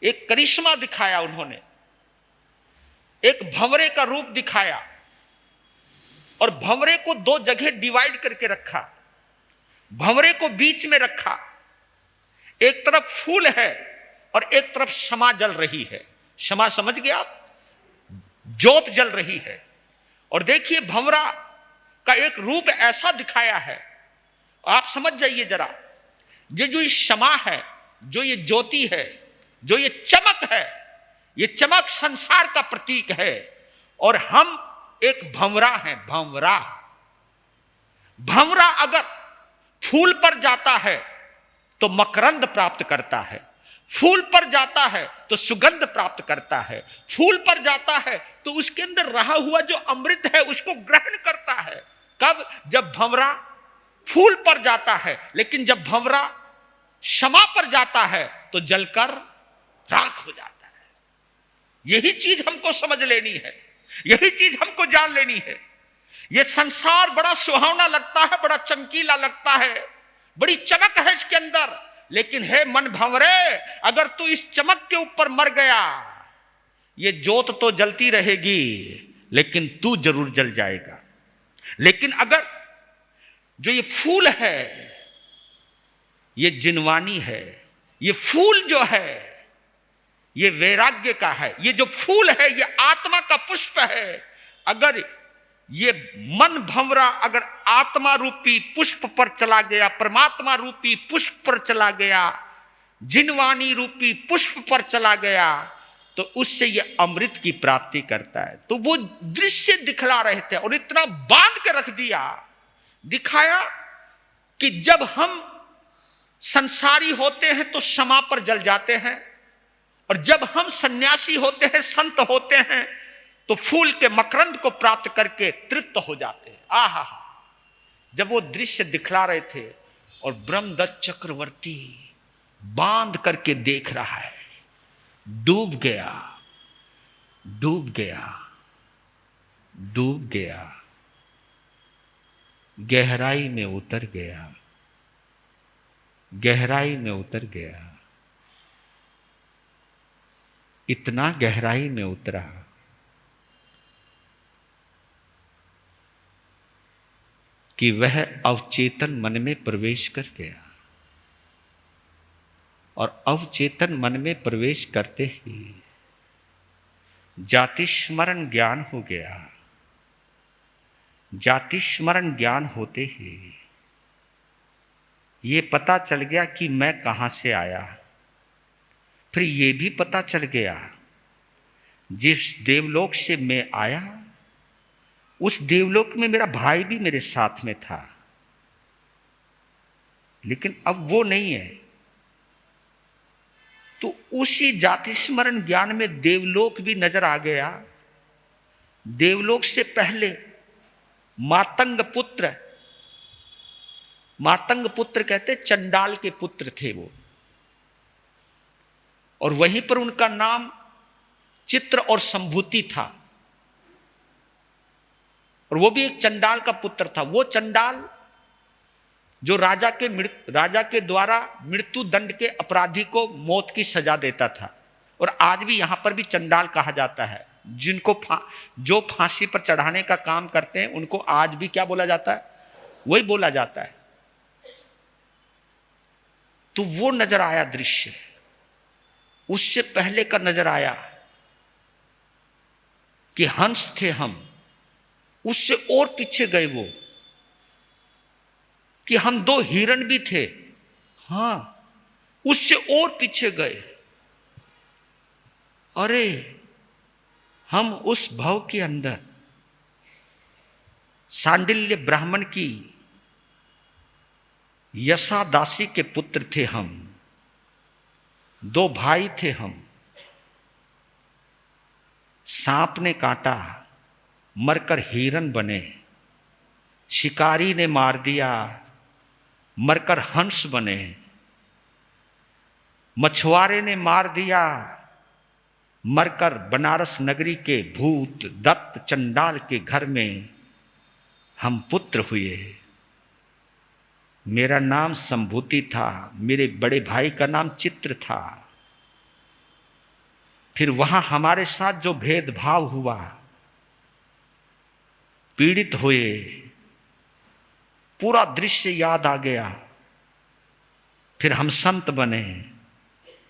एक करिश्मा दिखाया, उन्होंने एक भंवरे का रूप दिखाया और भंवरे को दो जगह डिवाइड करके रखा, भंवरे को बीच में रखा। एक तरफ फूल है और एक तरफ शमा जल रही है। शमा समझ गए आप, ज्योत जल रही है। और देखिए भंवरा का एक रूप ऐसा दिखाया है, आप समझ जाइए जरा, ये जो शमा है, जो ये ज्योति है, जो ये चमक है, ये चमक संसार का प्रतीक है। और हम एक भंवरा हैं, भंवरा। भंवरा अगर फूल पर जाता है तो मकरंद प्राप्त करता है, फूल पर जाता है तो सुगंध प्राप्त करता है, फूल पर जाता है तो उसके अंदर रहा हुआ जो अमृत है उसको ग्रहण करता है। कब? जब भंवरा फूल पर जाता है। लेकिन जब भंवरा शमा पर जाता है तो जलकर राख हो जाता है। यही चीज हमको समझ लेनी है, यही चीज हमको जान लेनी है। यह संसार बड़ा सुहावना लगता है, बड़ा चमकीला लगता है, बड़ी चमक है इसके अंदर। लेकिन हे मन भंवरे, अगर तू इस चमक के ऊपर मर गया, ये ज्योत तो जलती रहेगी लेकिन तू जरूर जल जाएगा। लेकिन अगर जो ये फूल है, ये जिनवानी है, ये फूल जो है ये वैराग्य का है, ये जो फूल है ये आत्मा का पुष्प है। अगर ये मन भंवरा अगर आत्मा रूपी पुष्प पर चला गया, परमात्मा रूपी पुष्प पर चला गया, जिनवानी रूपी पुष्प पर चला गया, तो उससे ये अमृत की प्राप्ति करता है। तो वो दृश्य दिखला रहे थे और इतना बांध के रख दिया, दिखाया कि जब हम संसारी होते हैं तो क्षमा पर जल जाते हैं, और जब हम सन्यासी होते हैं, संत होते हैं, तो फूल के मकरंद को प्राप्त करके तृप्त हो जाते हैं। आहा, जब वो दृश्य दिखला रहे थे और ब्रह्मदत्त चक्रवर्ती बांध करके देख रहा है, डूब गया, डूब गया, डूब गया, गहराई में उतर गया, गहराई में उतर गया। इतना गहराई में उतरा कि वह अवचेतन मन में प्रवेश कर गया, और अवचेतन मन में प्रवेश करते ही जाति स्मरण ज्ञान हो गया। जाति स्मरण ज्ञान होते ही ये पता चल गया कि मैं कहां से आया। फिर ये भी पता चल गया जिस देवलोक से मैं आया उस देवलोक में मेरा भाई भी मेरे साथ में था, लेकिन अब वो नहीं है। तो उसी जाति स्मरण ज्ञान में देवलोक भी नजर आ गया। देवलोक से पहले मातंग पुत्र, मातंग पुत्र कहते चंडाल के पुत्र थे वो, और वहीं पर उनका नाम चित्र और संभूति था, और वो भी एक चंडाल का पुत्र था। वो चंडाल जो राजा के द्वारा मृत्यु दंड के अपराधी को मौत की सजा देता था। और आज भी यहां पर भी चंडाल कहा जाता है, जिनको जो फांसी पर चढ़ाने का काम करते हैं उनको आज भी क्या बोला जाता है? वही बोला जाता है। तो वो नजर आया दृश्य, उससे पहले का नजर आया कि हंस थे हम, उससे और पीछे गए वो कि हम 2 हिरण भी थे। हां, उससे और पीछे गए। अरे हम उस भव के अंदर सांडिल्य ब्राह्मण की यशा दासी के पुत्र थे। हम 2 भाई थे। हम सांप ने काटा, मरकर हिरण बने। शिकारी ने मार दिया, मरकर हंस बने। मछुआरे ने मार दिया, मरकर बनारस नगरी के भूत दत्त चंडाल के घर में हम पुत्र हुए। मेरा नाम संभूति था, मेरे बड़े भाई का नाम चित्र था। फिर वहां हमारे साथ जो भेदभाव हुआ, पीड़ित हुए, पूरा दृश्य याद आ गया। फिर हम संत बने,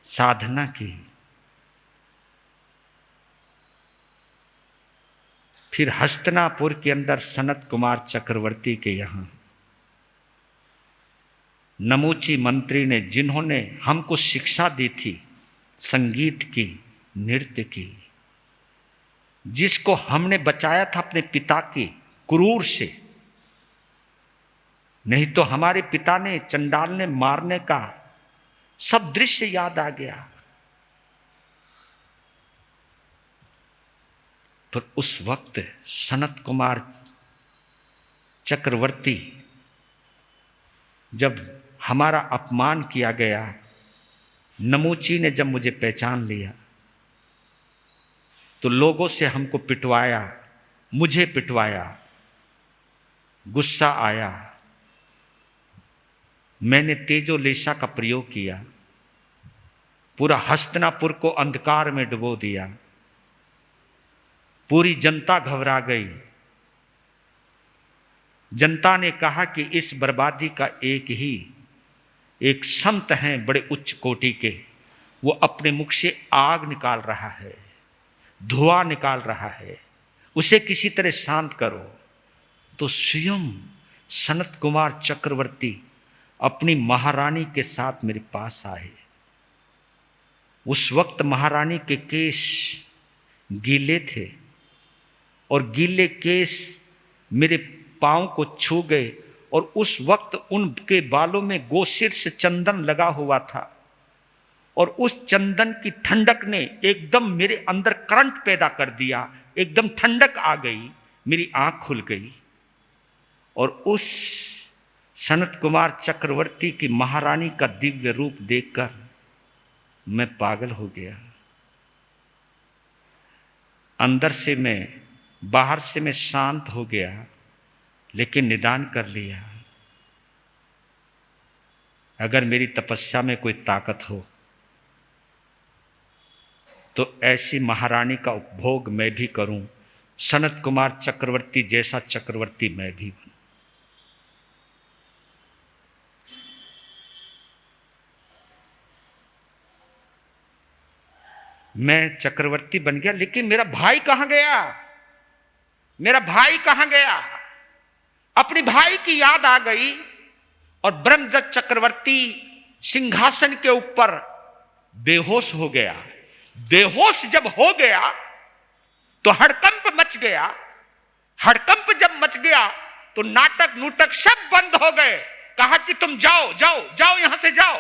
साधना की। फिर हस्तिनापुर के अंदर सनत कुमार चक्रवर्ती के यहां नमूची मंत्री ने, जिन्होंने हमको शिक्षा दी थी संगीत की, नृत्य की, जिसको हमने बचाया था अपने पिता की क्रूर से। नहीं तो हमारे पिता ने, चंडाल ने मारने का सब दृश्य याद आ गया। पर उस वक्त सनत कुमार चक्रवर्ती, जब हमारा अपमान किया गया, नमूची ने जब मुझे पहचान लिया, तो लोगों से हमको पिटवाया, मुझे पिटवाया। गुस्सा आया, मैंने तेजोलेशा का प्रयोग किया, पूरा हस्तिनापुर को अंधकार में डुबो दिया। पूरी जनता घबरा गई। जनता ने कहा कि इस बर्बादी का एक संत हैं बड़े उच्च कोटि के, वो अपने मुख से आग निकाल रहा है, धुआं निकाल रहा है, उसे किसी तरह शांत करो। तो स्वयं सनत कुमार चक्रवर्ती अपनी महारानी के साथ मेरे पास आए। उस वक्त महारानी के केश गीले थे और गीले केश मेरे पांव को छू गए, और उस वक्त उनके बालों में गोशीर्ष चंदन लगा हुआ था, और उस चंदन की ठंडक ने एकदम मेरे अंदर करंट पैदा कर दिया। एकदम ठंडक आ गई, मेरी आंख खुल गई, और उस सनत कुमार चक्रवर्ती की महारानी का दिव्य रूप देखकर मैं पागल हो गया। अंदर से मैं, बाहर से मैं शांत हो गया, लेकिन निदान कर लिया, अगर मेरी तपस्या में कोई ताकत हो तो ऐसी महारानी का उपभोग मैं भी करूं, सनत कुमार चक्रवर्ती जैसा चक्रवर्ती मैं भी बनूं। मैं चक्रवर्ती बन गया, लेकिन मेरा भाई कहां गया? मेरा भाई कहां गया? अपनी भाई की याद आ गई, और ब्रह्मदत्त चक्रवर्ती सिंहासन के ऊपर बेहोश हो गया। बेहोश जब हो गया तो हड़कंप मच गया। हड़कंप जब मच गया तो नाटक नूटक सब बंद हो गए। कहा कि तुम जाओ जाओ जाओ, यहां से जाओ।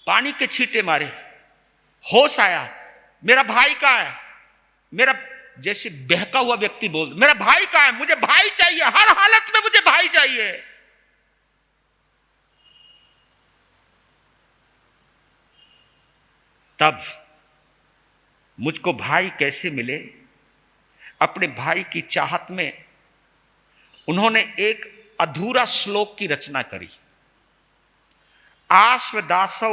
पानी के छींटे मारे, होश आया, मेरा भाई कहां है? मेरा, जैसे बहका हुआ व्यक्ति बोल, मेरा भाई कहां है? मुझे भाई चाहिए, हर हालत में मुझे भाई चाहिए। तब मुझको भाई कैसे मिले? अपने भाई की चाहत में उन्होंने एक अधूरा श्लोक की रचना करी। आश्वदासौ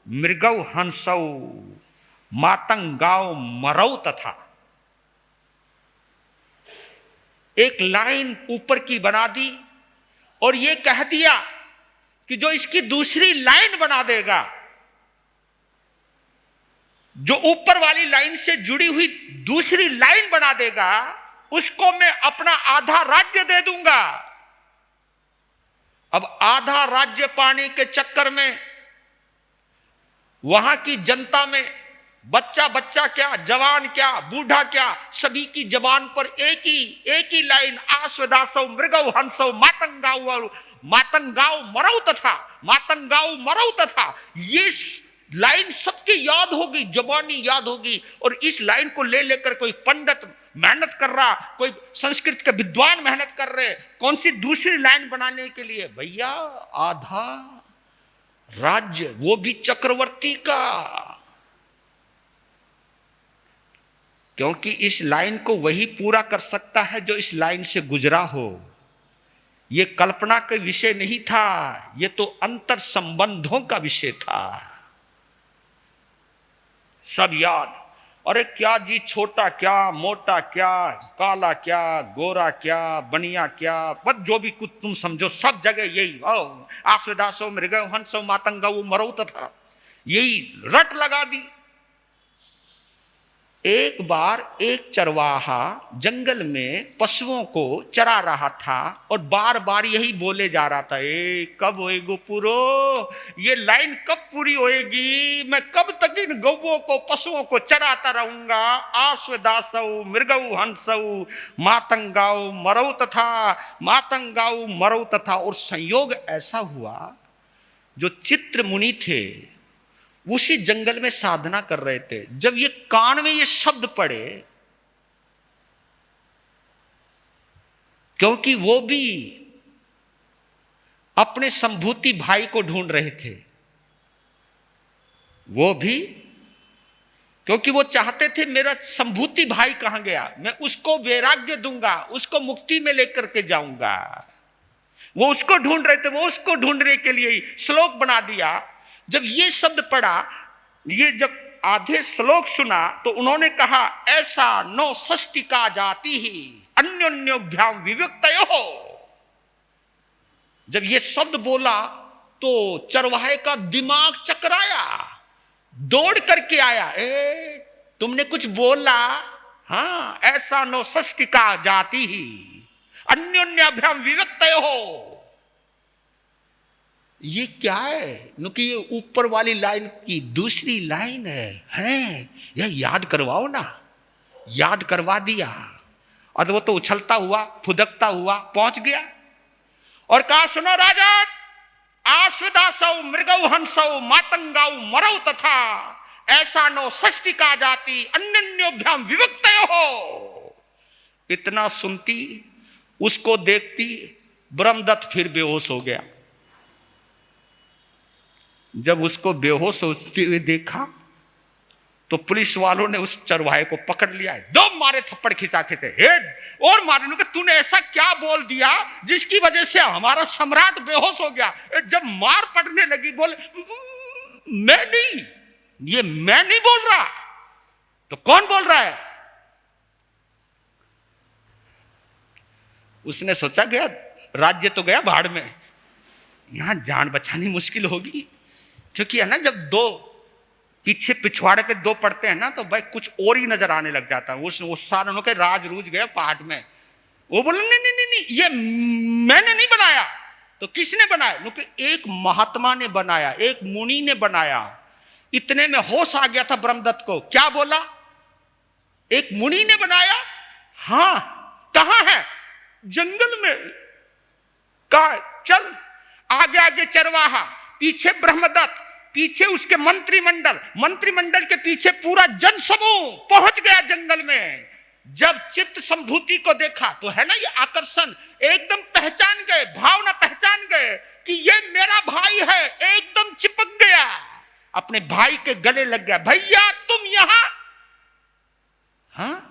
मृगौ हंसौ मातंगाओ मरौ तथा। एक लाइन ऊपर की बना दी और यह कह दिया कि जो इसकी दूसरी लाइन बना देगा, जो ऊपर वाली लाइन से जुड़ी हुई दूसरी लाइन बना देगा, उसको मैं अपना आधा राज्य दे दूंगा। अब आधा राज्य पाने के चक्कर में वहां की जनता में बच्चा बच्चा क्या, जवान क्या, बूढ़ा क्या, सभी की जबान पर एक ही लाइन, आस्वदासौ मृगौ हंसौ मातंगाओ मरौ तथा, ये लाइन सबकी याद होगी, जबानी याद होगी। और इस लाइन को ले लेकर कोई पंडित मेहनत कर रहा, कोई संस्कृत के विद्वान मेहनत कर रहे, कौन सी दूसरी लाइन बनाने के लिए। भैया आधा राज्य, वो भी चक्रवर्ती का, क्योंकि इस लाइन को वही पूरा कर सकता है जो इस लाइन से गुजरा हो। ये कल्पना का विषय नहीं था, ये तो अंतर संबंधों का विषय था। सब याद। अरे क्या जी, छोटा क्या, मोटा क्या, काला क्या, गोरा क्या, बनिया क्या, बस जो भी कुछ तुम समझो, सब जगह यही आस्वदासो मृगौ हंसो मातंगौ मरौ तथा, यही रट लगा दी। एक बार एक चरवाहा जंगल में पशुओं को चरा रहा था और बार बार यही बोले जा रहा था, कब होएगो पूरो, ये लाइन कब पूरी होएगी, मैं कब तक इन गौओं को, पशुओं को चराता रहूंगा। आस्वदासौ मृगौ हंसौ मातंगाओ मरौ तथा। और संयोग ऐसा हुआ, जो चित्र मुनि थे उसी जंगल में साधना कर रहे थे। जब ये कान में ये शब्द पड़े, क्योंकि वो भी अपने संभूति भाई को ढूंढ रहे थे, वो भी, क्योंकि वो चाहते थे मेरा संभूति भाई कहां गया, मैं उसको वैराग्य दूंगा, उसको मुक्ति में लेकर के जाऊंगा। वो उसको ढूंढ रहे थे, वो उसको ढूंढने के लिए श्लोक बना दिया। जब ये शब्द पढ़ा, ये जब आधे श्लोक सुना, तो उन्होंने कहा, ऐसा नो षष्टिका जाति ही अन्योन्योभ्याम विविक्तयो। जब ये शब्द बोला तो चरवाहे का दिमाग चकराया, दौड़ करके आया, तुमने कुछ बोला, हाँ, ऐसा नो षष्टिका जाति ही अन्योन्याभ्याम विविक्तयो, ये क्या है? क्योंकि ये ऊपर वाली लाइन की दूसरी लाइन है, यह याद करवाओ ना। याद करवा दिया और वो तो उछलता हुआ, फुदकता हुआ पहुंच गया और कहा, सुनो राजन, आस्वदासौ मृगौ हंसौ मातंगाओ मरौ तथा, ऐसा नो षष्टिका जाति अन्योन्योभ्याम विविक्तयो। इतना सुनती, उसको देखती, ब्रह्मदत्त फिर बेहोश हो गया। जब उसको बेहोश होते हुए देखा तो पुलिस वालों ने उस चरवाहे को पकड़ लिया, दो मारे थप्पड़ खिंचा खिंचे, हेड और मारे कि तूने ऐसा क्या बोल दिया जिसकी वजह से हमारा सम्राट बेहोश हो गया। जब मार पड़ने लगी, बोले, मैं नहीं, ये मैं नहीं बोल रहा, तो कौन बोल रहा है? उसने सोचा, गया राज्य तो गया भाड़ में, यहां जान बचानी मुश्किल होगी, क्योंकि है ना, जब दो पीछे पिछवाड़े पे दो पड़ते हैं ना, तो भाई कुछ और ही नजर आने लग जाता है। वो सारे के राज रूज गए पहाड़ में। वो बोले, नहीं, ये मैंने नहीं बनाया। तो किसने बनाया? क्योंकि एक महात्मा ने बनाया, एक मुनि ने बनाया। इतने में होश आ गया था ब्रह्मदत्त को। क्या बोला? एक मुनि ने बनाया? हाँ। कहां है? जंगल में। कहा, चल। आगे आगे चरवाहा, पीछे ब्रह्मदत्त, पीछे उसके मंत्रिमंडल के पीछे पूरा जनसमूह पहुंच गया जंगल में। जब चित्त संभूति को देखा तो है ना ये आकर्षण, एकदम पहचान गए, भावना पहचान गए कि ये मेरा भाई है। एकदम चिपक गया, अपने भाई के गले लग गया, भैया तुम यहां? हाँ,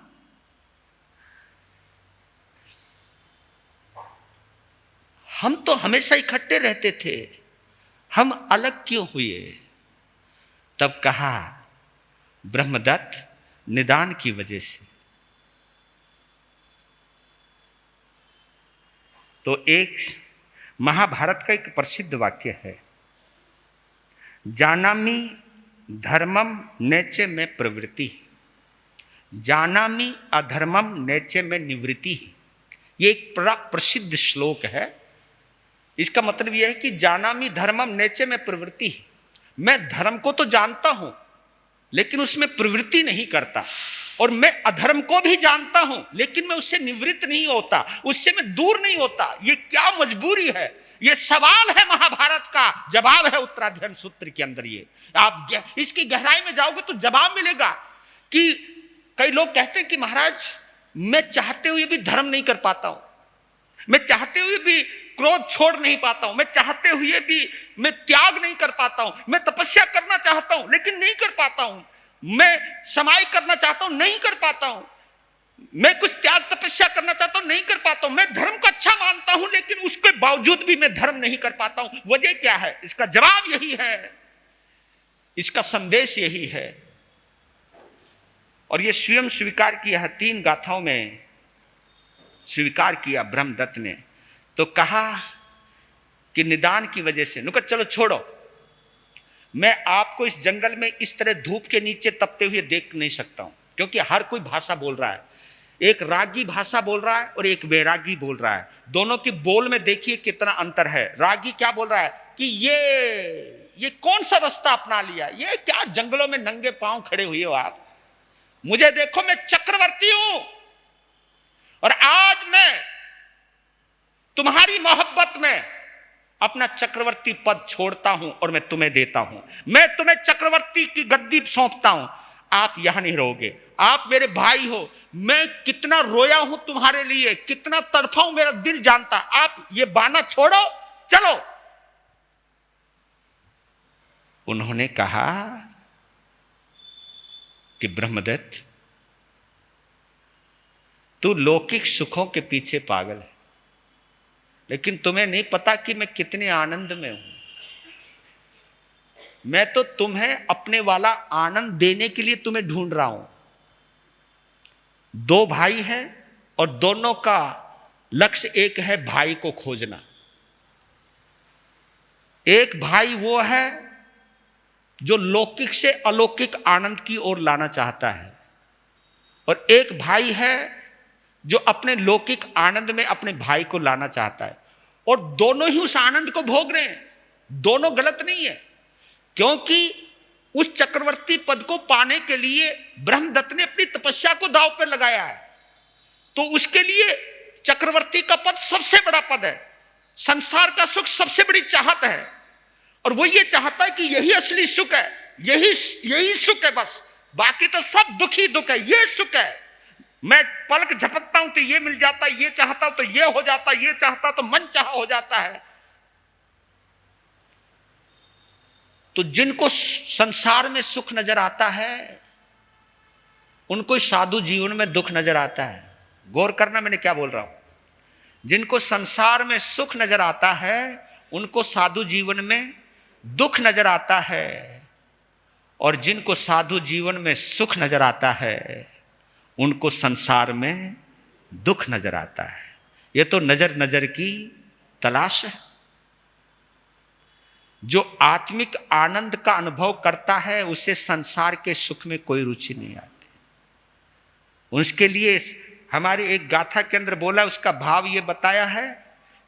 हम तो हमेशा इकट्ठे रहते थे, हम अलग क्यों हुए? तब कहा, ब्रह्मदत्त, निदान की वजह से। तो एक महाभारत का एक प्रसिद्ध वाक्य है, जानामि धर्मम नैचे में प्रवृत्ति, जानामि अधर्मम नैचे में निवृत्ति। ये एक बड़ा प्रसिद्ध श्लोक है। इसका मतलब यह है कि जानामि धर्मम नेचे में प्रवृत्ति है। मैं धर्म को तो जानता हूं लेकिन उसमें प्रवृत्ति नहीं करता, और मैं अधर्म को भी जानता हूं लेकिन मैं उससे निवृत्त नहीं होता, उससे मैं दूर नहीं होता। ये क्या मजबूरी है? ये सवाल है, महाभारत का जवाब है उत्तराध्ययन सूत्र के अंदर। ये आप इसकी गहराई में जाओगे तो जवाब मिलेगा। कि कई लोग कहते हैं कि महाराज मैं चाहते हुए भी धर्म नहीं कर पाता हूं, मैं चाहते हुए भी क्रोध छोड़ नहीं पाता हूं, मैं चाहते हुए भी मैं त्याग नहीं कर पाता हूं, मैं तपस्या करना चाहता हूं लेकिन नहीं कर पाता हूं, मैं समाई करना चाहता हूं नहीं कर पाता हूं, मैं कुछ त्याग तपस्या करना चाहता हूं नहीं कर पाता हूं, मैं धर्म को अच्छा मानता हूं लेकिन उसके बावजूद भी मैं धर्म नहीं कर पाता हूं। वजह क्या है? इसका जवाब यही है, इसका संदेश यही है। और यह स्वयं स्वीकार किया है, 3 गाथाओं में स्वीकार किया ब्रह्मदत्त ने। तो कहा कि निदान की वजह से, नुका चलो छोड़ो, मैं आपको इस जंगल में इस तरह धूप के नीचे तपते हुए देख नहीं सकता हूं, क्योंकि हर कोई भाषा बोल रहा है। एक रागी भाषा बोल रहा है और एक वैरागी बोल रहा है। दोनों की बोल में देखिए कितना अंतर है। रागी क्या बोल रहा है कि ये कौन सा रास्ता अपना लिया, ये क्या जंगलों में नंगे पांव खड़े हुए हो आप, मुझे देखो मैं चक्रवर्ती हूं और आज मैं तुम्हारी मोहब्बत में अपना चक्रवर्ती पद छोड़ता हूं और मैं तुम्हें देता हूं, मैं तुम्हें चक्रवर्ती की गद्दी सौंपता हूं, आप यहां नहीं रहोगे, आप मेरे भाई हो, मैं कितना रोया हूं तुम्हारे लिए, कितना तड़फा हूं, मेरा दिल जानता, आप ये बाना छोड़ो चलो। उन्होंने कहा कि ब्रह्मदत्त तू लौकिक सुखों के पीछे पागल है, लेकिन तुम्हें नहीं पता कि मैं कितने आनंद में हूं। मैं तो तुम्हें अपने वाला आनंद देने के लिए तुम्हें ढूंढ रहा हूं। 2 भाई हैं और दोनों का लक्ष्य एक है, भाई को खोजना। एक भाई वो है जो लौकिक से अलौकिक आनंद की ओर लाना चाहता है, और एक भाई है जो अपने लौकिक आनंद में अपने भाई को लाना चाहता है, और दोनों ही उस आनंद को भोग रहे हैं। दोनों गलत नहीं है, क्योंकि उस चक्रवर्ती पद को पाने के लिए ब्रह्मदत्त ने अपनी तपस्या को दांव पर लगाया है। तो उसके लिए चक्रवर्ती का पद सबसे बड़ा पद है, संसार का सुख सबसे बड़ी चाहत है, और वो ये चाहता है कि यही असली सुख है, यही सुख है बस, बाकी तो सब दुख ही दुख है, ये सुख है। मैं पलक झपकता हूं तो ये मिल जाता है, ये चाहता हूं तो ये हो जाता है, ये चाहता तो मन चाह हो जाता है। तो जिनको संसार में सुख नजर आता है उनको साधु जीवन में दुख नजर आता है। गौर करना मैंने क्या बोल रहा हूं। जिनको संसार में सुख नजर आता है उनको साधु जीवन में दुख नजर आता है, और जिनको साधु जीवन में सुख नजर आता है उनको संसार में दुख नजर आता है। यह तो नजर नजर की तलाश है। जो आत्मिक आनंद का अनुभव करता है उसे संसार के सुख में कोई रुचि नहीं आती। उसके लिए हमारी एक गाथा के अंदर बोला, उसका भाव ये बताया है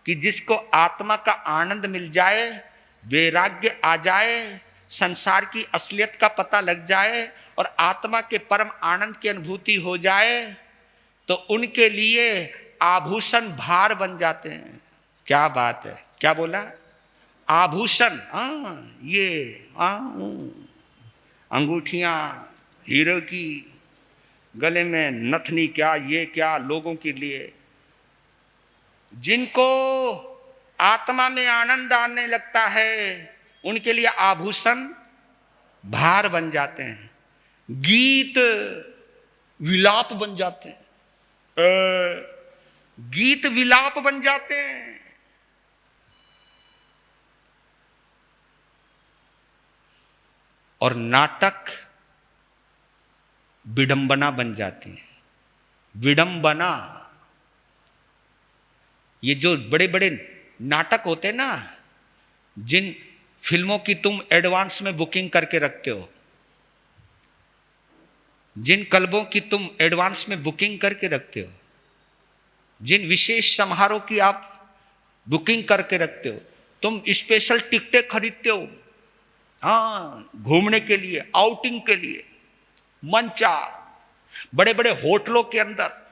कि जिसको आत्मा का आनंद मिल जाए, वैराग्य आ जाए, संसार की असलियत का पता लग जाए और आत्मा के परम आनंद की अनुभूति हो जाए, तो उनके लिए आभूषण भार बन जाते हैं। क्या बात है, क्या बोला? आभूषण, ये अंगूठियां हीरो की, गले में नथनी, क्या ये क्या, लोगों के लिए जिनको आत्मा में आनंद आने लगता है उनके लिए आभूषण भार बन जाते हैं, गीत विलाप बन जाते हैं, गीत विलाप बन जाते हैं। और नाटक विडंबना बन जाती है। विडंबना, ये जो बड़े बड़े नाटक होते हैं ना, जिन फिल्मों की तुम एडवांस में बुकिंग करके रखते हो, जिन क्लबों की तुम एडवांस में बुकिंग करके रखते हो, जिन विशेष समारोह की आप बुकिंग करके रखते हो, तुम स्पेशल टिकटें खरीदते हो, हाँ, घूमने के लिए, आउटिंग के लिए, मंचा, बड़े बड़े होटलों के अंदर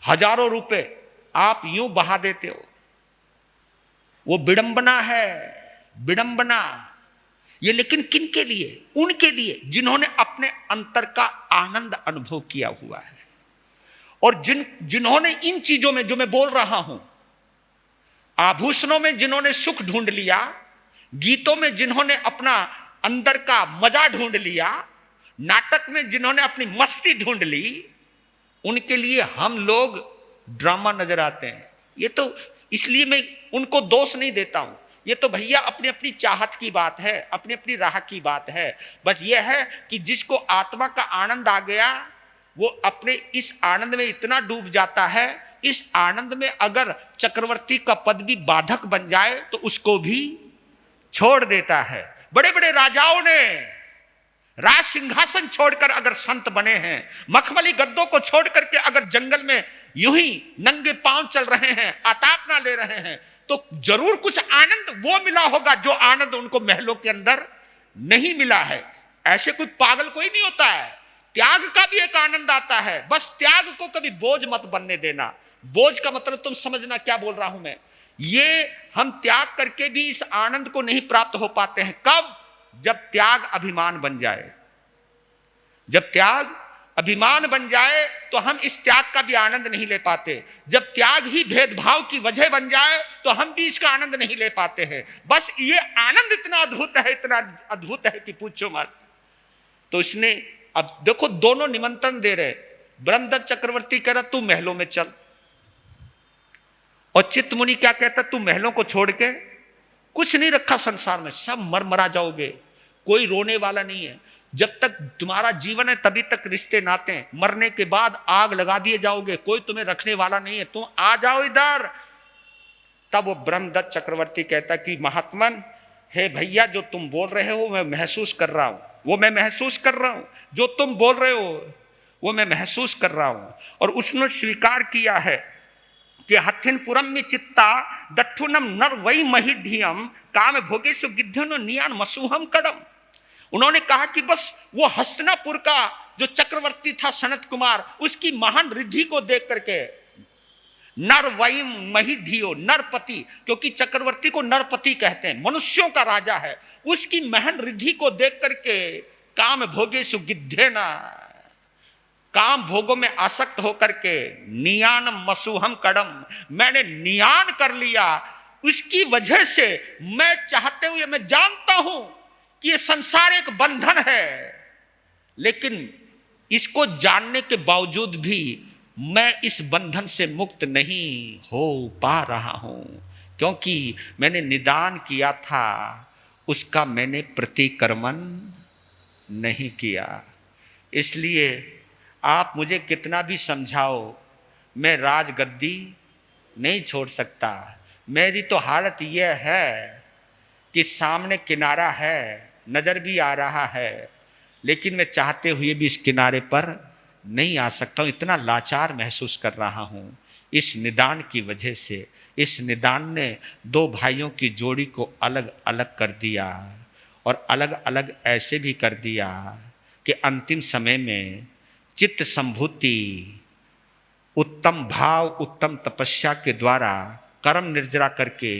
हजारों रुपए आप यूं बहा देते हो। वो विडंबना है, विडंबना। ये लेकिन किन के लिए? उनके लिए जिन्होंने अपने अंतर का आनंद अनुभव किया हुआ है, और जिन्होंने इन चीजों में जो मैं बोल रहा हूं, आभूषणों में जिन्होंने सुख ढूंढ लिया, गीतों में जिन्होंने अपना अंदर का मजा ढूंढ लिया, नाटक में जिन्होंने अपनी मस्ती ढूंढ ली, उनके लिए हम लोग ड्रामा नजर आते हैं। ये तो इसलिए मैं उनको दोष नहीं देता हूं, ये तो भैया अपनी अपनी चाहत की बात है, अपनी अपनी राह की बात है। बस ये है कि जिसको आत्मा का आनंद आ गया, वो अपने इस आनंद में इतना डूब जाता है, इस आनंद में अगर चक्रवर्ती का पद भी बाधक बन जाए तो उसको भी छोड़ देता है। बड़े बड़े राजाओं ने राज सिंहासन छोड़कर अगर संत बने हैं, मखमली गद्दों को छोड़ करके अगर जंगल में यूं ही नंगे पांव चल रहे हैं, आतापना ले रहे हैं, तो जरूर कुछ आनंद वो मिला होगा जो आनंद उनको महलों के अंदर नहीं मिला है। ऐसे कोई पागल कोई नहीं होता है। त्याग का भी एक आनंद आता है, बस त्याग को कभी बोझ मत बनने देना। बोझ का मतलब तुम समझना क्या बोल रहा हूं मैं। ये हम त्याग करके भी इस आनंद को नहीं प्राप्त हो पाते हैं। कब? जब त्याग अभिमान बन जाए। जब त्याग अभिमान बन जाए तो हम इस त्याग का भी आनंद नहीं ले पाते। जब त्याग ही भेदभाव की वजह बन जाए तो हम भी इसका आनंद नहीं ले पाते हैं। बस ये आनंद इतना अद्भुत है, इतना अद्भुत है कि पूछो मत। तो इसने, अब देखो, दोनों निमंत्रण दे रहे। ब्रह्मदत्त चक्रवर्ती कह रहा तू महलों में चल, और चित्त मुनि क्या कहता, तू महलों को छोड़ के कुछ नहीं रखा संसार में, सब मर जाओगे, कोई रोने वाला नहीं है। जब तक तुम्हारा जीवन है तभी तक रिश्ते नाते, मरने के बाद आग लगा दिए जाओगे, कोई तुम्हें रखने वाला नहीं है, तुम आ जाओ इधर। तब वो ब्रह्मदत्त चक्रवर्ती कहता कि महात्मन, हे भैया, जो तुम बोल रहे हो मैं महसूस कर रहा हूं, वो मैं महसूस कर रहा हूं, जो तुम बोल रहे हो वो मैं महसूस कर रहा हूं। और उसने स्वीकार किया है कि हथिनपुरम में चित्ता दत्थुनम नर वही महिढ्यम काम भोगेशु गिद्धनो नियान मसूहम कड़म। उन्होंने कहा कि बस वो हस्तिनापुर का जो चक्रवर्ती था सनत कुमार, उसकी महान रिद्धि को देख करके, नर वही महिढ्यो, नरपति, क्योंकि चक्रवर्ती को नरपति कहते हैं, मनुष्यों का राजा है, उसकी महान रिद्धि को देख करके काम भोगेशु गिद्धेना, काम भोगों में आसक्त होकर के, नियान मसूहम कड़म, मैंने नियान कर लिया। उसकी वजह से मैं चाहते हुए, मैं जानता हूं कि ये संसार एक बंधन है, लेकिन इसको जानने के बावजूद भी मैं इस बंधन से मुक्त नहीं हो पा रहा हूं, क्योंकि मैंने निदान किया था, उसका मैंने प्रतिक्रमण नहीं किया। इसलिए आप मुझे कितना भी समझाओ, मैं राजगद्दी नहीं छोड़ सकता। मेरी तो हालत यह है कि सामने किनारा है, नज़र भी आ रहा है, लेकिन मैं चाहते हुए भी इस किनारे पर नहीं आ सकता हूँ। इतना लाचार महसूस कर रहा हूँ इस निदान की वजह से। इस निदान ने दो भाइयों की जोड़ी को अलग अलग कर दिया, और अलग अलग ऐसे भी कर दिया कि अंतिम समय में चित्त संभूति, उत्तम भाव, उत्तम तपस्या के द्वारा कर्म निर्जरा करके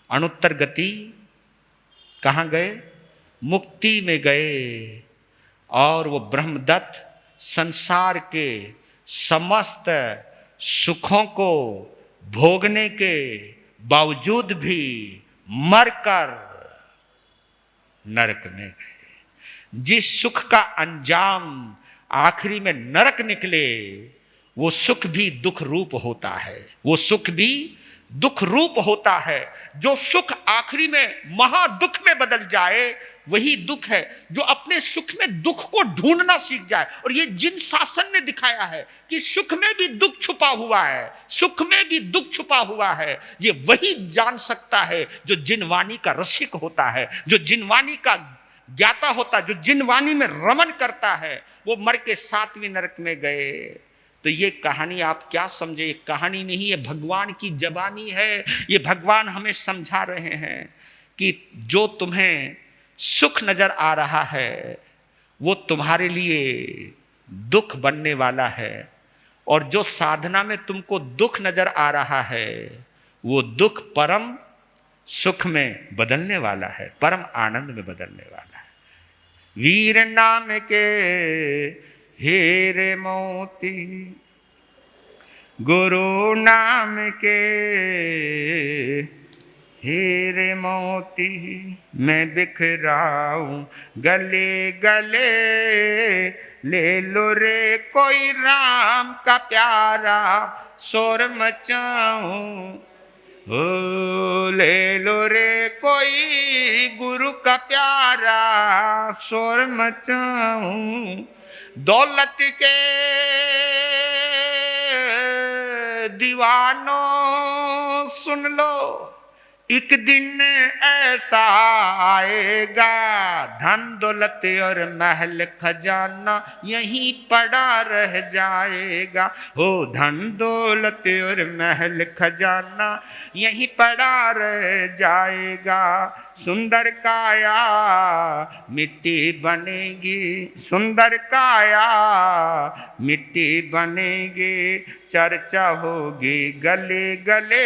अनुत्तर गति कहाँ गए? मुक्ति में गए। और वो ब्रह्मदत्त संसार के समस्त सुखों को भोगने के बावजूद भी मरकर नरक में गए। जिस सुख का अंजाम आखिरी में नरक निकले, वो सुख भी दुख रूप होता है, वो सुख भी दुख रूप होता है। जो सुख आखिरी में महादुख में बदल जाए, वही दुख है। जो अपने सुख में दुख को ढूंढना सीख जाए, और ये जिन शासन ने दिखाया है कि सुख में भी दुख छुपा हुआ है, सुख में भी दुख छुपा हुआ है, ये वही जान सकता है जो जिनवाणी का रसिक होता है, जो जिनवाणी का ज्ञाता होता है, जो जिनवाणी में रमन करता है। वो मर के 7वीं नरक में गए, तो ये कहानी आप क्या समझे, ये कहानी नहीं है, भगवान की जबानी है। ये भगवान हमें समझा रहे हैं कि जो तुम्हें सुख नजर आ रहा है वो तुम्हारे लिए दुख बनने वाला है, और जो साधना में तुमको दुख नजर आ रहा है वो दुख परम सुख में बदलने वाला है, परम आनंद में बदलने वाला है। वीर नाम के हीरे मोती, गुरु नाम के हीरे मोती, मैं बिखराऊं गले गले, ले लो रे कोई राम का प्यारा, शोर मचाऊं। ओ ले लो रे कोई गुरु का प्यारा, शोर मचाऊं। दौलत के दीवानों सुन लो, एक दिन ऐसा आएगा, धन दौलत और महल खजाना यहीं पड़ा रह जाएगा। हो धन दौलत और महल खजाना यहीं पड़ा रह जाएगा। सुंदर काया मिट्टी बनेगी, सुंदर काया मिट्टी बनेगी, चर्चा होगी गले गले,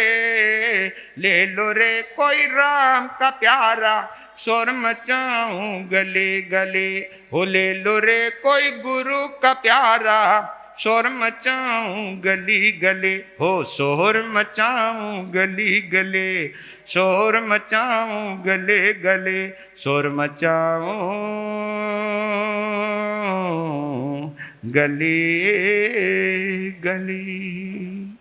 ले लो रे कोई राम का प्यारा, शोर मचाऊं गले गले। हो ले लो रे कोई गुरु का प्यारा, शोर मचाऊं गली गले। हो शोर मचाऊं गली गले, शोर मचाऊं गले गले, शोर मचाऊं गली गली।